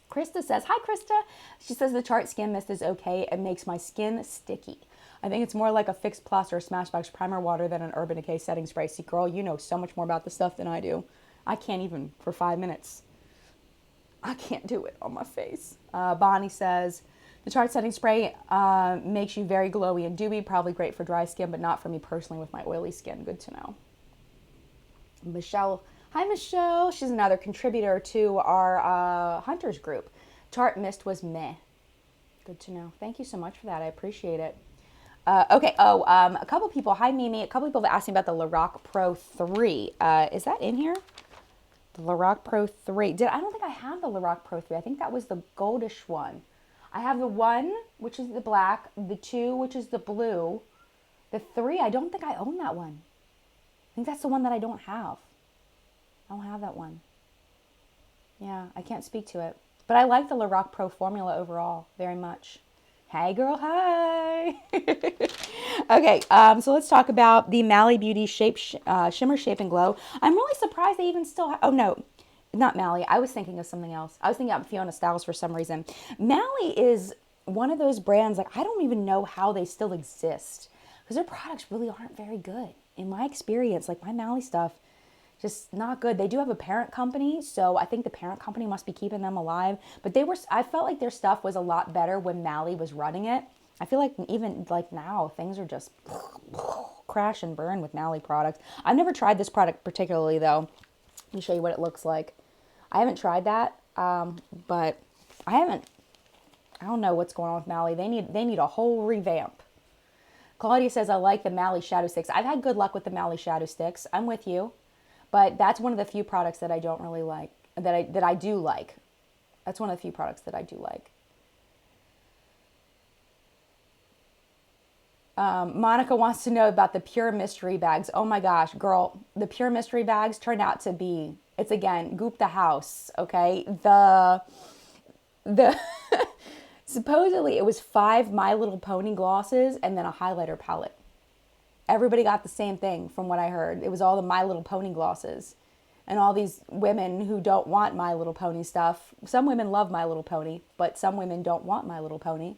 A: Krista says, hi, Krista. She says the Tarte Skin Mist is okay. It makes my skin sticky. I think it's more like a Fix Plus or a Smashbox primer water than an Urban Decay setting spray. See, girl, you know so much more about this stuff than I do. I can't even for 5 minutes. I can't do it on my face. Bonnie says, the Tarte setting spray makes you very glowy and dewy. Probably great for dry skin, but not for me personally with my oily skin. Good to know. Michelle, hi Michelle. She's another contributor to our Hunters group. Tarte Mist was meh. Good to know. Thank you so much for that. I appreciate it. Okay. Oh, a couple people. Hi Mimi. A couple people have asked me about the Lorac Pro 3. Is that in here? The Lorac Pro 3. I don't think I have the Lorac Pro 3. I think that was the goldish one. I have the 1, which is the black, the 2, which is the blue, the 3. I don't think I own that one. I think that's the one that I don't have. I don't have that one. Yeah, I can't speak to it. But I like the Lorac Pro formula overall very much. Hey girl, hi. Okay, so let's talk about the Mally Beauty Shimmer Shape and Glow. I'm really surprised they even still have, oh no, not Mally. I was thinking of something else. I was thinking of Fiona Styles for some reason. Mally is one of those brands, like I don't even know how they still exist because their products really aren't very good. In my experience, like my Mally stuff, just not good. They do have a parent company, so I think the parent company must be keeping them alive. But I felt like their stuff was a lot better when Mally was running it. I feel like even like now, things are just crash and burn with Mally products. I've never tried this product particularly though. Let me show you what it looks like. I haven't tried that, but I don't know what's going on with Mally. They need a whole revamp. Claudia says, I like the Mally Shadow Sticks. I've had good luck with the Mally Shadow Sticks. I'm with you. But that's one of the few products that I don't really like, that I do like. That's one of the few products that I do like. Monica wants to know about the Pure Mystery Bags. Oh my gosh, girl, the Pure Mystery Bags turned out to be, it's again, goop the house, okay? The supposedly it was 5 My Little Pony glosses and then a highlighter palette. Everybody got the same thing from what I heard. It was all the My Little Pony glosses. And all these women who don't want My Little Pony stuff. Some women love My Little Pony, but some women don't want My Little Pony.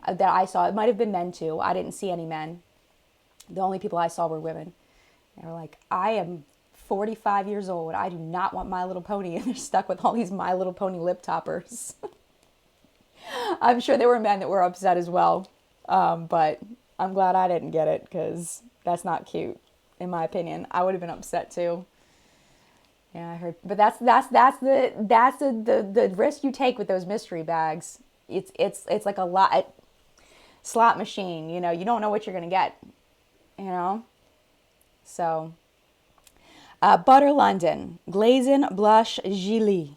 A: That I saw. It might have been men too. I didn't see any men. The only people I saw were women. They were like, I am 45 years old. I do not want My Little Pony. And they're stuck with all these My Little Pony lip toppers. I'm sure there were men that were upset as well. But I'm glad I didn't get it because that's not cute, in my opinion. I would have been upset too. Yeah, I heard, but that's the risk you take with those mystery bags. It's like a slot machine. You know, you don't know what you're gonna get. You know, so Butter London Glazing Blush Gilet.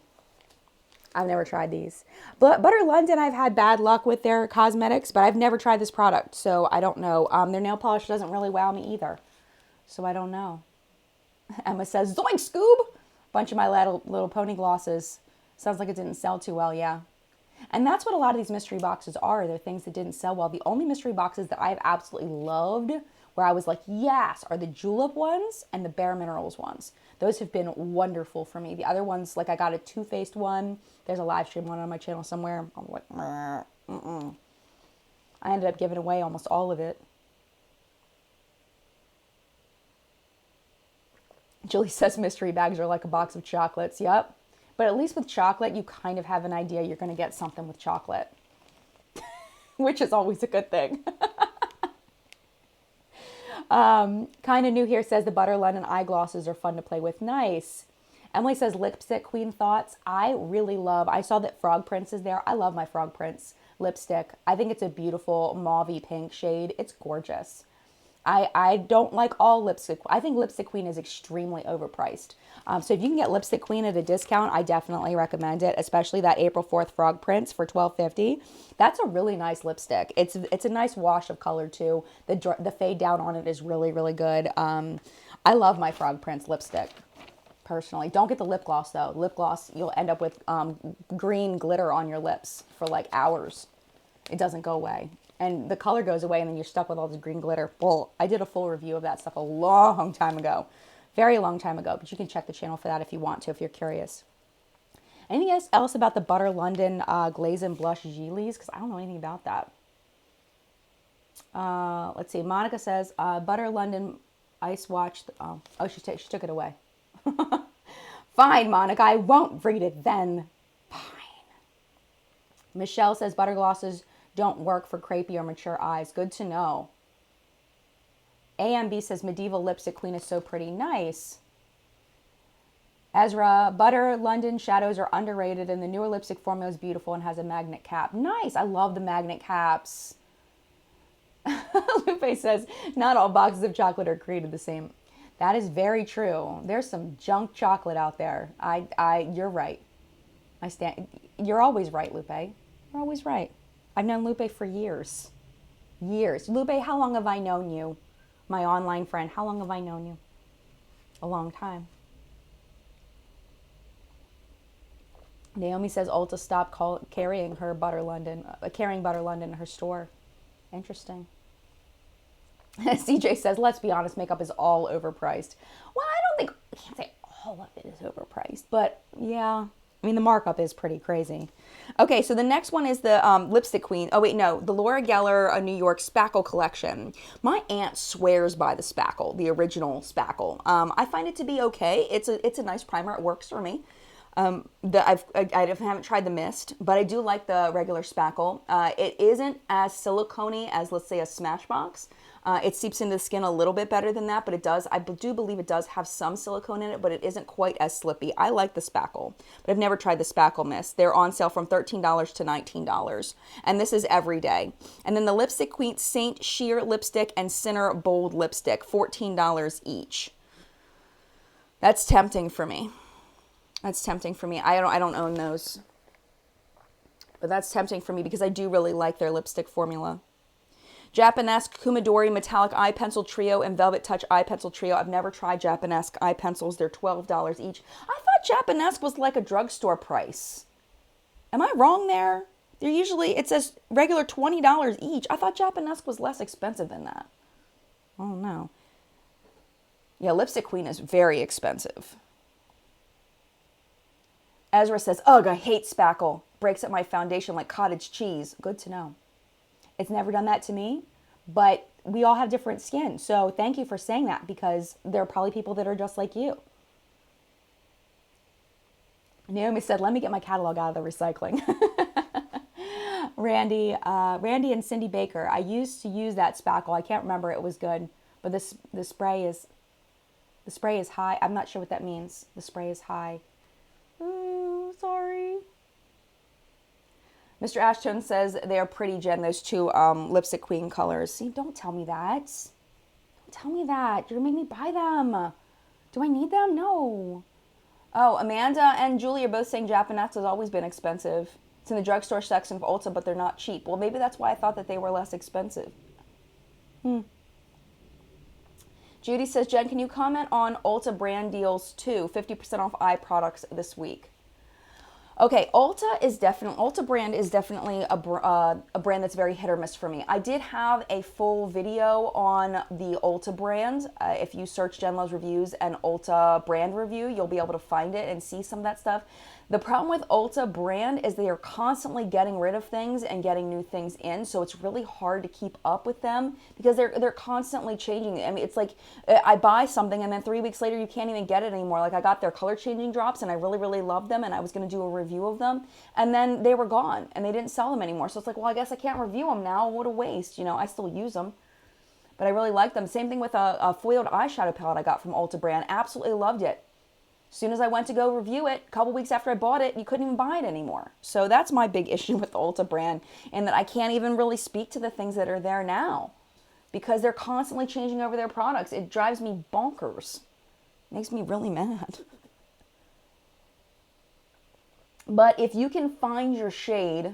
A: I've never tried these. Butter London, I've had bad luck with their cosmetics, but I've never tried this product, so I don't know. Their nail polish doesn't really wow me either, so I don't know. Emma says, Zoink, Scoob! Bunch of My Little Pony glosses. Sounds like it didn't sell too well, yeah. And that's what a lot of these mystery boxes are. They're things that didn't sell well. The only mystery boxes that I've absolutely loved, where I was like, yes, are the Julep ones and the Bare Minerals ones. Those have been wonderful for me. The other ones, like I got a Too Faced one. There's a live stream one on my channel somewhere. I'm like, I ended up giving away almost all of it. Julie says mystery bags are like a box of chocolates. Yep. But at least with chocolate, you kind of have an idea you're going to get something with chocolate. Which is always a good thing. Kind of new here says the Butter London eye glosses are fun to play with. Nice. Emily says lipstick queen thoughts. I saw that Frog Prince is there. I love my Frog Prince lipstick. I think it's a beautiful mauvey pink shade. It's gorgeous. I don't like all lipstick. I think lipstick queen is extremely overpriced. So if you can get lipstick queen at a discount, I definitely recommend it, especially that April 4th Frog Prince for $12.50. That's a really nice lipstick. It's a nice wash of color too. The fade down on it is really, really good. I love my Frog Prince lipstick personally. Don't get the lip gloss though. Lip gloss, you'll end up with green glitter on your lips for like hours. It doesn't go away. And the color goes away and then you're stuck with all this green glitter. Well, I did a full review of that stuff a long time ago. Very long time ago. But you can check the channel for that if you want to, if you're curious. Anything else about the Butter London Glaze and Blush Gillies? Because I don't know anything about that. Let's see. Monica says, Butter London Ice Watch. Oh, she took it away. Fine, Monica. I won't read it then. Fine. Michelle says, butter glosses don't work for crepey or mature eyes. Good to know. AMB says, Medieval Lipstick Queen is so pretty. Nice. Ezra, Butter London shadows are underrated and the newer lipstick formula is beautiful and has a magnet cap. Nice. I love the magnet caps. Lupe says, not all boxes of chocolate are created the same. That is very true. There's some junk chocolate out there. You're right. You're always right, Lupe. You're always right. I've known Lupe for years. Years. Lupe, how long have I known you? My online friend, how long have I known you? A long time. Naomi says Ulta stopped carrying Butter London in her store. Interesting. CJ says, let's be honest, makeup is all overpriced. Well, I can't say all of it is overpriced, but yeah. I mean, the markup is pretty crazy. Okay, so the next one is the Lipstick Queen. Oh, wait, no. The Laura Geller New York Spackle Collection. My aunt swears by the spackle, the original spackle. I find it to be okay. It's a nice primer. It works for me. I haven't tried the mist, but I do like the regular spackle. It isn't as silicone-y as, let's say, a Smashbox. It seeps into the skin a little bit better than that, but I do believe it does have some silicone in it, but it isn't quite as slippy. I like the spackle, but I've never tried the spackle mist. They're on sale from $13 to $19, and this is every day. And then the Lipstick Queen Saint Sheer Lipstick and Sinner Bold Lipstick, $14 each. That's tempting for me. That's tempting for me. I don't own those, but that's tempting for me because I do really like their lipstick formula. Japanesque Kumadori Metallic Eye Pencil Trio and Velvet Touch Eye Pencil Trio. I've never tried Japanesque eye pencils. They're $12 each. I thought Japanesque was like a drugstore price. Am I wrong there? They're usually, it says regular $20 each. I thought Japanesque was less expensive than that. Oh no. Yeah, Lipstick Queen is very expensive. Ezra says, ugh, I hate spackle. Breaks up my foundation like cottage cheese. Good to know. It's never done that to me, but we all have different skin. So thank you for saying that because there are probably people that are just like you. Naomi said, let me get my catalog out of the recycling. Randy and Cindy Baker. I used to use that spackle. I can't remember. It was good, but the spray is high. I'm not sure what that means. The spray is high. Ooh, sorry. Mr. Ashtone says they are pretty, Jen, those two Lipstick Queen colors. See, don't tell me that. Don't tell me that. You're going to make me buy them. Do I need them? No. Oh, Amanda and Julie are both saying Japanesque has always been expensive. It's in the drugstore section of Ulta, but they're not cheap. Well, maybe that's why I thought that they were less expensive. Judy says, Jen, can you comment on Ulta brand deals too? 50% off eye products this week. Okay, Ulta brand is definitely a brand that's very hit or miss for me. I did have a full video on the Ulta brand. If you search Jen Loves Reviews and Ulta brand review, you'll be able to find it and see some of that stuff. The problem with Ulta brand is they are constantly getting rid of things and getting new things in, so it's really hard to keep up with them because they're constantly changing. I mean, it's like I buy something and then 3 weeks later you can't even get it anymore. Like I got their color changing drops and I really, really loved them and I was going to do a review of them and then they were gone and they didn't sell them anymore. So it's like, well, I guess I can't review them now. What a waste. You know, I still use them, but I really like them. Same thing with a foiled eyeshadow palette I got from Ulta brand. Absolutely loved it. As soon as I went to go review it, a couple weeks after I bought it, you couldn't even buy it anymore. So that's my big issue with the Ulta brand, and that I can't even really speak to the things that are there now because they're constantly changing over their products. It drives me bonkers. It makes me really mad. But if you can find your shade,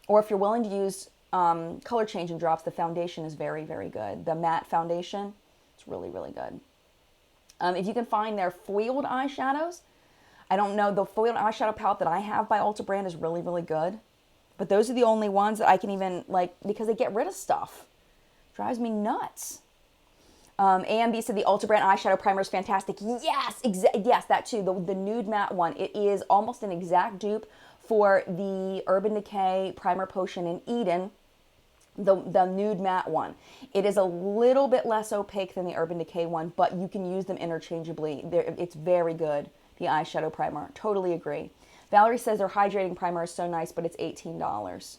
A: or if you're willing to use color changing drops, the foundation is very, very good. The matte foundation, it's really, really good. If you can find their foiled eyeshadows, I don't know, the foiled eyeshadow palette that I have by Ulta brand is really, really good. But those are the only ones that I can even, like, because they get rid of stuff. Drives me nuts. AMB said the Ulta brand eyeshadow primer is fantastic. Yes, yes, that too. The nude matte one. It is almost an exact dupe for the Urban Decay Primer Potion in Eden, the nude matte one. It is a little bit less opaque than the Urban Decay one, but you can use them interchangeably. It's very good, the eyeshadow primer. Totally agree. Valerie says their hydrating primer is so nice, but it's $18.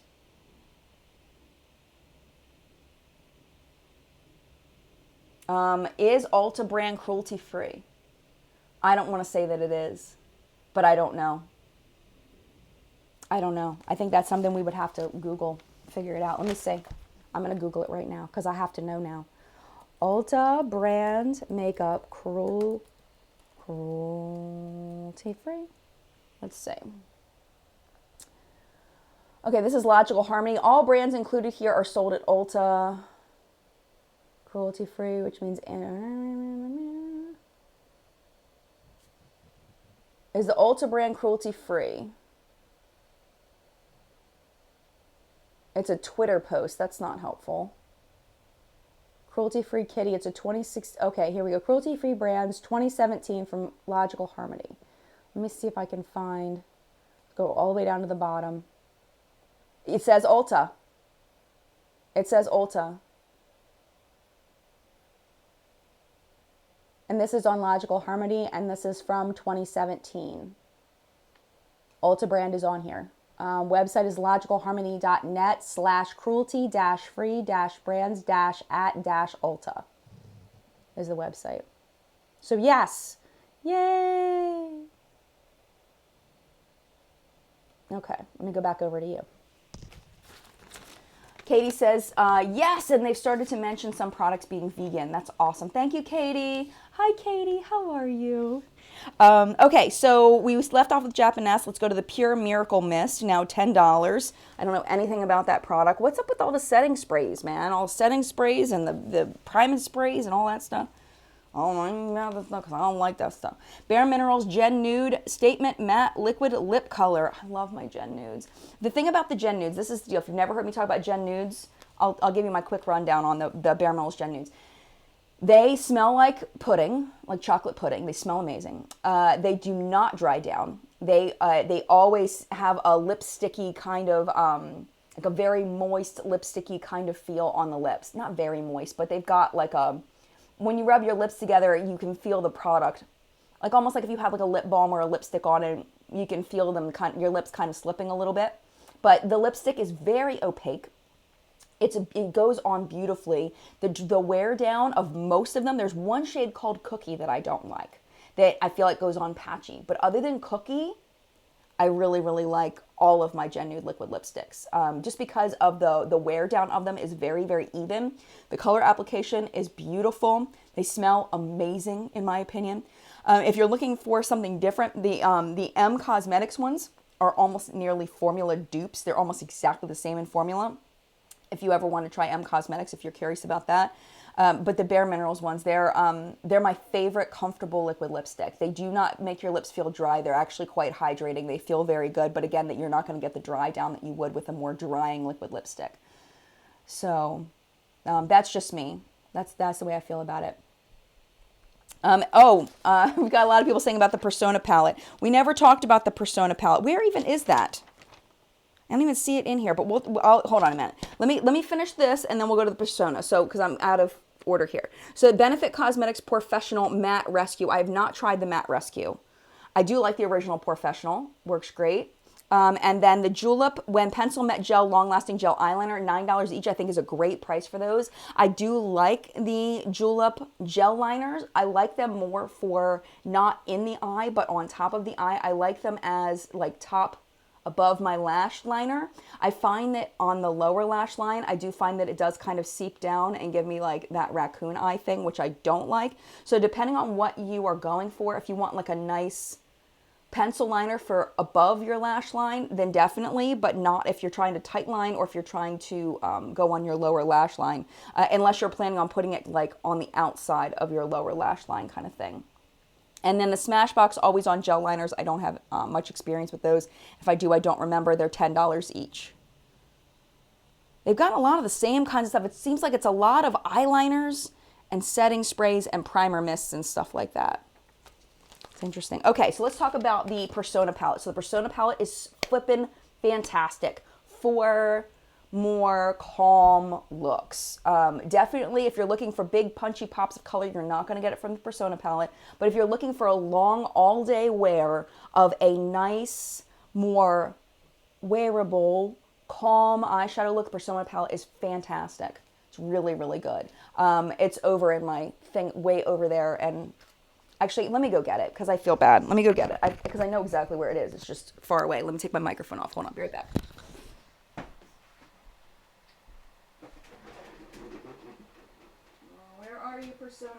A: Is Ulta brand cruelty free? I don't want to say that it is, but I don't know. I don't know. I think that's something we would have to Google, figure it out. Let me see. I'm going to Google it right now because I have to know now. Ulta brand makeup cruelty free? Let's see. Okay, this is Logical Harmony. All brands included here are sold at Ulta. Cruelty free, which means... Is the Ulta brand cruelty free? It's a Twitter post. That's not helpful. Cruelty free kitty. It's a 26... Okay, here we go. Cruelty free brands 2017 from Logical Harmony. Let me see if I can find... Go all the way down to the bottom. It says Ulta. It says Ulta. And this is on Logical Harmony, and this is from 2017. Ulta brand is on here. Website is logicalharmony.net/cruelty-free-brands-at-Ulta is the website. So yes. Yay. Okay, let me go back over to you. Katie says, yes, and they've started to mention some products being vegan. That's awesome. Thank you, Katie. Hi, Katie. How are you? Okay, so we left off with Japanese. Let's go to the Pure Miracle Mist, now $10. I don't know anything about that product. What's up with all the setting sprays, man? All the setting sprays and the priming sprays and all that stuff. I don't know about that stuff because I don't like that stuff. Bare Minerals Gen Nude Statement Matte Liquid Lip Color. I love my Gen Nudes. The thing about the Gen Nudes, this is the deal. If you've never heard me talk about Gen Nudes, I'll give you my quick rundown on the Bare Minerals Gen Nudes. They smell like pudding, like chocolate pudding. They smell amazing. They do not dry down. They always have a lipsticky kind of, like a very moist lipsticky kind of feel on the lips. Not very moist, but they've got like a... When you rub your lips together, you can feel the product. Like almost like if you have like a lip balm or a lipstick on it, you can feel them your lips kind of slipping a little bit. But the lipstick is very opaque. It goes on beautifully. The wear down of most of them, there's one shade called Cookie that I don't like. That I feel like goes on patchy. But other than Cookie, I really, really like all of my Gen Nude liquid lipsticks. Just because of the wear down of them is very, very even. The color application is beautiful. They smell amazing, in my opinion. If you're looking for something different, the M Cosmetics ones are almost nearly formula dupes. They're almost exactly the same in formula. If you ever want to try M Cosmetics, if you're curious about that. But the Bare Minerals ones, they're my favorite comfortable liquid lipstick. They do not make your lips feel dry. They're actually quite hydrating. They feel very good. But again, that you're not going to get the dry down that you would with a more drying liquid lipstick. So that's just me. That's the way I feel about it. We've got a lot of people saying about the Persona palette. We never talked about the Persona palette. Where even is that? I don't even see it in here, but hold on a minute. Let me finish this, and then we'll go to the Persona. So, because I'm out of order here. So, Benefit Cosmetics Professional Matte Rescue. I have not tried the Matte Rescue. I do like the original Professional. Works great. And then the Julep When Pencil Matte Gel Long Lasting Gel Eyeliner, $9 each. I think is a great price for those. I do like the Julep gel liners. I like them more for not in the eye, but on top of the eye. I like them as like top above my lash liner. I find that on the lower lash line, I do find that it does kind of seep down and give me like that raccoon eye thing, which I don't like. So depending on what you are going for, if you want like a nice pencil liner for above your lash line, then definitely, but not if you're trying to tight line or if you're trying to go on your lower lash line, unless you're planning on putting it like on the outside of your lower lash line kind of thing. And then the Smashbox Always On Gel Liners, I don't have much experience with those. If I do, I don't remember. They're $10 each. They've got a lot of the same kinds of stuff. It seems like it's a lot of eyeliners and setting sprays and primer mists and stuff like that. It's interesting. Okay, so let's talk about the Persona palette. So the Persona palette is flippin' fantastic for more calm looks. Definitely, if you're looking for big punchy pops of color, you're not going to get it from the Persona palette. But if you're looking for a long all-day wear of a nice, more wearable, calm eyeshadow look, Persona palette is fantastic. It's really, really good. It's over in my thing, way over there. And actually, let me go get it because I feel bad. Let me go get it because I know exactly where it is. It's just far away. Let me take my microphone off. Hold on, I'll be right back. Where are you, Persona?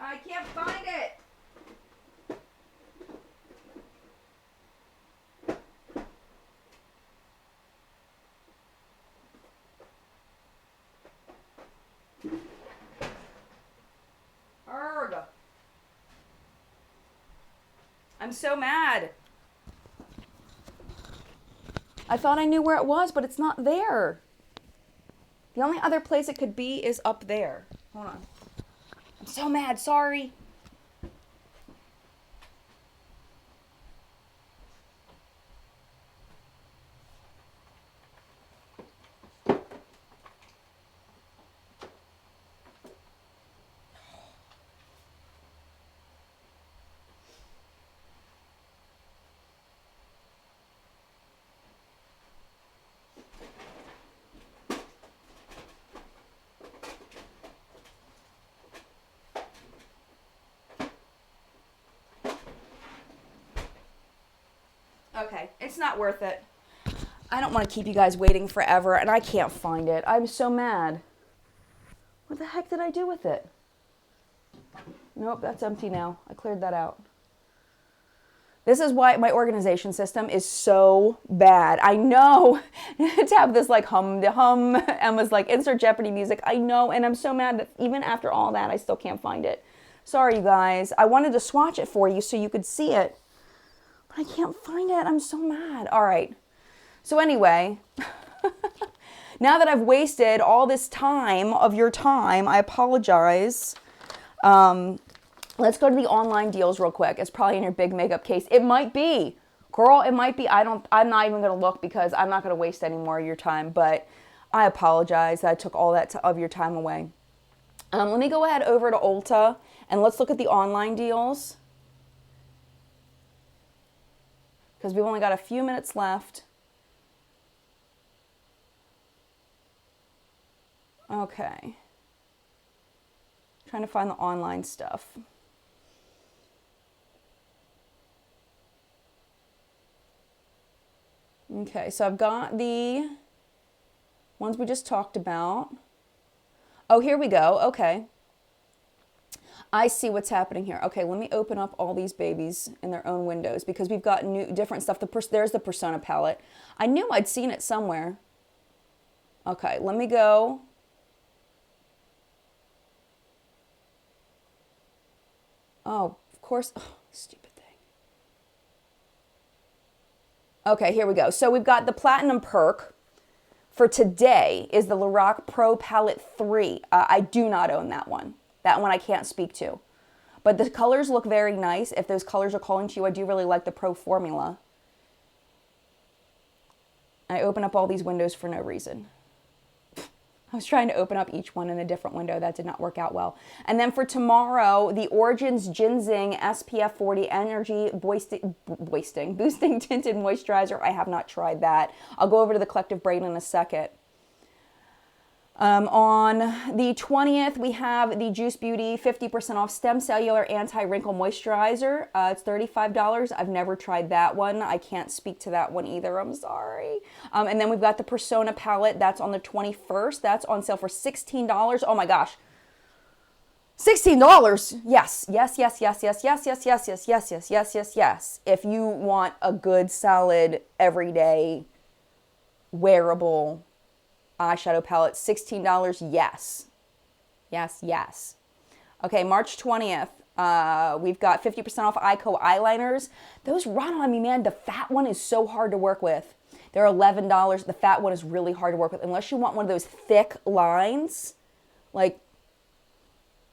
A: I can't find it. Arrgh. I'm so mad. I thought I knew where it was, but it's not there. The only other place it could be is up there. Hold on. I'm so mad, sorry. Okay, it's not worth it. I don't want to keep you guys waiting forever, and I can't find it. I'm so mad. What the heck did I do with it? Nope, that's empty now. I cleared that out. This is why my organization system is so bad. I know to have this like hum and was like insert Jeopardy music. I know, and I'm so mad that even after all that, I still can't find it. Sorry, you guys. I wanted to swatch it for you so you could see it. I can't find it. I'm so mad. All right. So anyway, now that I've wasted all this time of your time, I apologize. Let's go to the online deals real quick. It's probably in your big makeup case. It might be. Girl, it might be. I'm not even going to look because I'm not going to waste any more of your time. But I apologize that I took all that of your time away. Let me go ahead over to Ulta and let's look at the online deals. Because we've only got a few minutes left. Okay. Trying to find the online stuff. Okay, so I've got the ones we just talked about. Oh, here we go. Okay. I see what's happening here. Okay, let me open up all these babies in their own windows because we've got new, different stuff. There's the Persona palette. I knew I'd seen it somewhere. Okay, let me go. Oh, of course. Oh, stupid thing. Okay, here we go. So we've got the Platinum Perk. For today is the Lorac Pro Palette 3. I do not own that one. That one I can't speak to. But the colors look very nice. If those colors are calling to you, I do really like the Pro Formula. I open up all these windows for no reason. I was trying to open up each one in a different window. That did not work out well. And then for tomorrow, the Origins Ginseng SPF 40 Energy Boosting Tinted Moisturizer. I have not tried that. I'll go over to the Collective Brain in a second. On the 20th, we have the Juice Beauty 50% off Stem Cellular Anti-Wrinkle Moisturizer. It's $35. I've never tried that one. I can't speak to that one either. I'm sorry. And then we've got the Persona palette. That's on the 21st. That's on sale for $16. Oh my gosh. $16. Yes. Yes, yes, yes, yes, yes, yes, yes, yes, yes, yes, yes, yes, yes. If you want a good, solid, everyday, wearable eyeshadow palette, $16, yes. Yes, yes. Okay, March 20th. We've got 50% off Ico eyeliners. Those run on me, man. The fat one is so hard to work with. They're $11. The fat one is really hard to work with. Unless you want one of those thick lines. Like,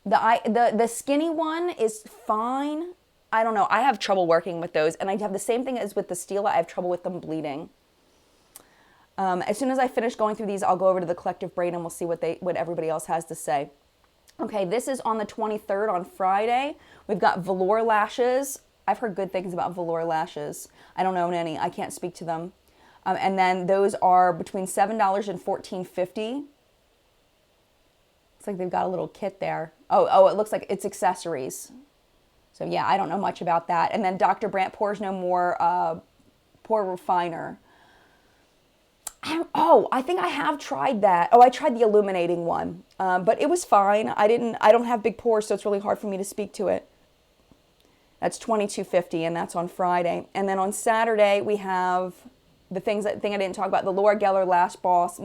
A: the skinny one is fine. I don't know. I have trouble working with those. And I have the same thing as with the Stila. I have trouble with them bleeding. As soon as I finish going through these, I'll go over to the Collective Brain and we'll see what everybody else has to say. Okay, this is on the 23rd on Friday. We've got velour lashes. I've heard good things about velour lashes. I don't own any. I can't speak to them. And then those are between $7 and $14.50. Looks like they've got a little kit there. Oh, it looks like it's accessories. So yeah, I don't know much about that. And then Dr. Brandt Pores No More Pore Refiner. I think I have tried that. Oh, I tried the illuminating one, but it was fine. I don't have big pores, so it's really hard for me to speak to it. That's $22.50, and that's on Friday. And then on Saturday, we have the thing I didn't talk about. The Laura Geller Lash Boss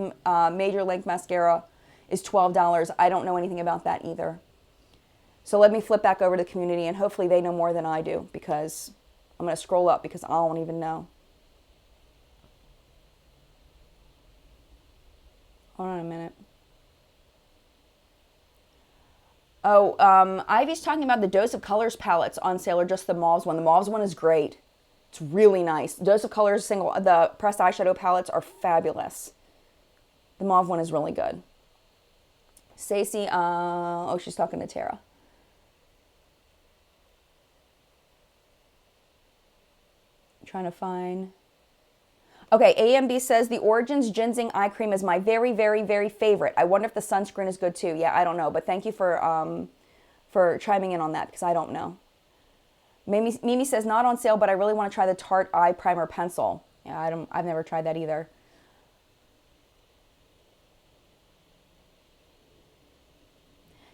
A: Major Length Mascara is $12. I don't know anything about that either. So let me flip back over to the community, and hopefully they know more than I do, because I'm going to scroll up because I don't even know. Hold on a minute. Oh, Ivy's talking about the Dose of Colors palettes on sale, or just the Mauves one. The Mauves one is great. It's really nice. Dose of Colors the pressed eyeshadow palettes are fabulous. The Mauve one is really good. Stacey, she's talking to Tara. I'm trying to find... Okay, AMB says the Origins Ginseng Eye Cream is my very, very, very favorite. I wonder if the sunscreen is good too. Yeah, I don't know, but thank you for chiming in on that, because I don't know. Mimi says not on sale, but I really want to try the Tarte Eye Primer Pencil. Yeah, I've never tried that either.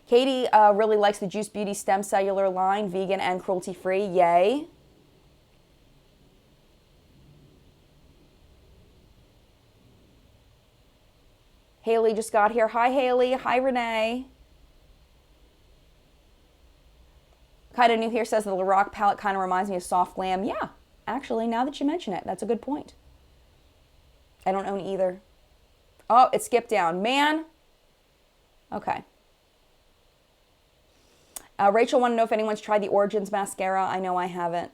A: Katie really likes the Juice Beauty Stem Cellular line, vegan and cruelty-free. Yay. Haley just got here. Hi, Haley. Hi, Renee. Kind of new here says the Lorac palette kind of reminds me of Soft Glam. Yeah, actually, now that you mention it, that's a good point. I don't own either. Oh, it skipped down. Man. Okay. Rachel wanted to know if anyone's tried the Origins mascara. I know I haven't.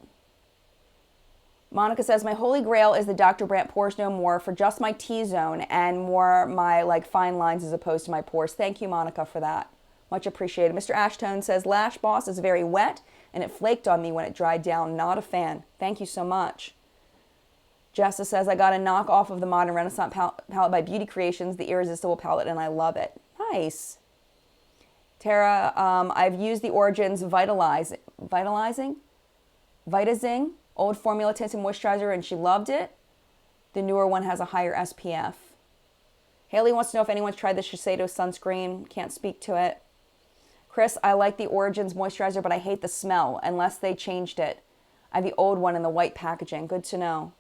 A: Monica says, my holy grail is the Dr. Brandt Pores No More for just my T-zone and more my fine lines as opposed to my pores. Thank you, Monica, for that. Much appreciated. Mr. Ashtone says, Lash Boss is very wet and it flaked on me when it dried down. Not a fan. Thank you so much. Jessa says, I got a knockoff of the Modern Renaissance palette by Beauty Creations, the Irresistible palette, and I love it. Nice. Tara, I've used the Origins Vitalizing Old Formula Tinted Moisturizer, and she loved it. The newer one has a higher SPF. Haley wants to know if anyone's tried the Shiseido sunscreen. Can't speak to it. Chris, I like the Origins moisturizer, but I hate the smell, unless they changed it. I have the old one in the white packaging. Good to know.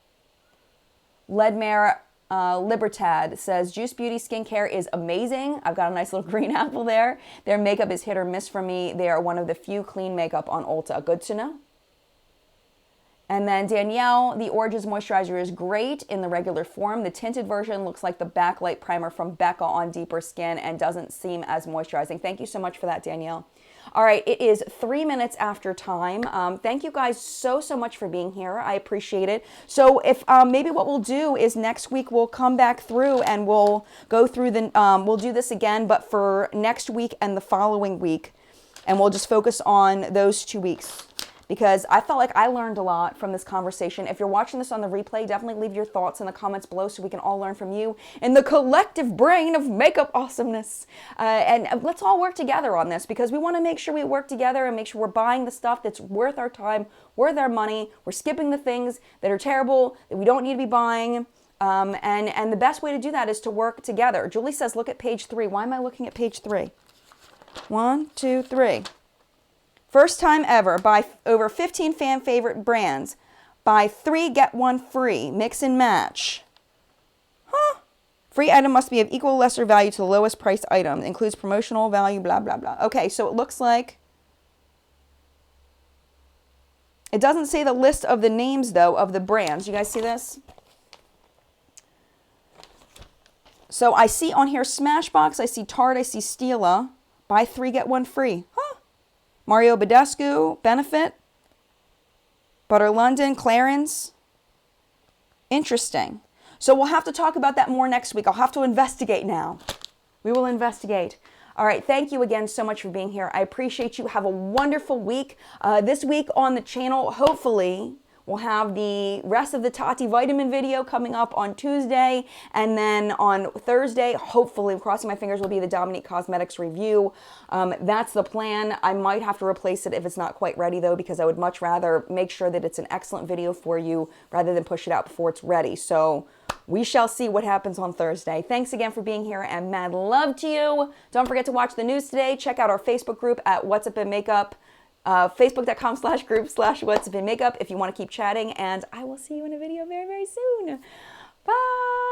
A: Ledmare Libertad says, Juice Beauty skincare is amazing. I've got a nice little green apple there. Their makeup is hit or miss for me. They are one of the few clean makeup on Ulta. Good to know. And then Danielle, the Origins moisturizer is great in the regular form. The tinted version looks like the backlight primer from Becca on deeper skin and doesn't seem as moisturizing. Thank you so much for that, Danielle. All right, it is 3 minutes after time. Thank you guys so much for being here. I appreciate it. So if maybe what we'll do is next week we'll come back through and we'll go through we'll do this again, but for next week and the following week, and we'll just focus on those 2 weeks. Because I felt like I learned a lot from this conversation. If you're watching this on the replay, definitely leave your thoughts in the comments below so we can all learn from you in the collective brain of makeup awesomeness. And let's all work together on this, because we want to make sure we work together and make sure we're buying the stuff that's worth our time, worth our money. We're skipping the things that are terrible, that we don't need to be buying. And the best way to do that is to work together. Julie says, look at page 3. Why am I looking at page 3? 1, 2, 3. First time ever, buy over 15 fan favorite brands. Buy 3, get 1 free. Mix and match. Huh? Free item must be of equal or lesser value to the lowest priced item. Includes promotional value, blah, blah, blah. Okay, so it looks like it doesn't say the list of the names, though, of the brands. You guys see this? So I see on here Smashbox, I see Tarte, I see Stila. Buy 3, get 1 free. Huh. Mario Badescu, Benefit. Butter London, Clarins. Interesting. So we'll have to talk about that more next week. I'll have to investigate now. We will investigate. All right, thank you again so much for being here. I appreciate you. Have a wonderful week. This week on the channel, hopefully, we'll have the rest of the Tati vitamin video coming up on Tuesday. And then on Thursday, hopefully, I'm crossing my fingers, will be the Dominique Cosmetics review. That's the plan. I might have to replace it if it's not quite ready, though, because I would much rather make sure that it's an excellent video for you rather than push it out before it's ready. So we shall see what happens on Thursday. Thanks again for being here, and mad love to you. Don't forget to watch the news today. Check out our Facebook group at What's Up in Makeup. Facebook.com/group/What's Up in Makeup if you want to keep chatting. And I will see you in a video very, very soon. Bye.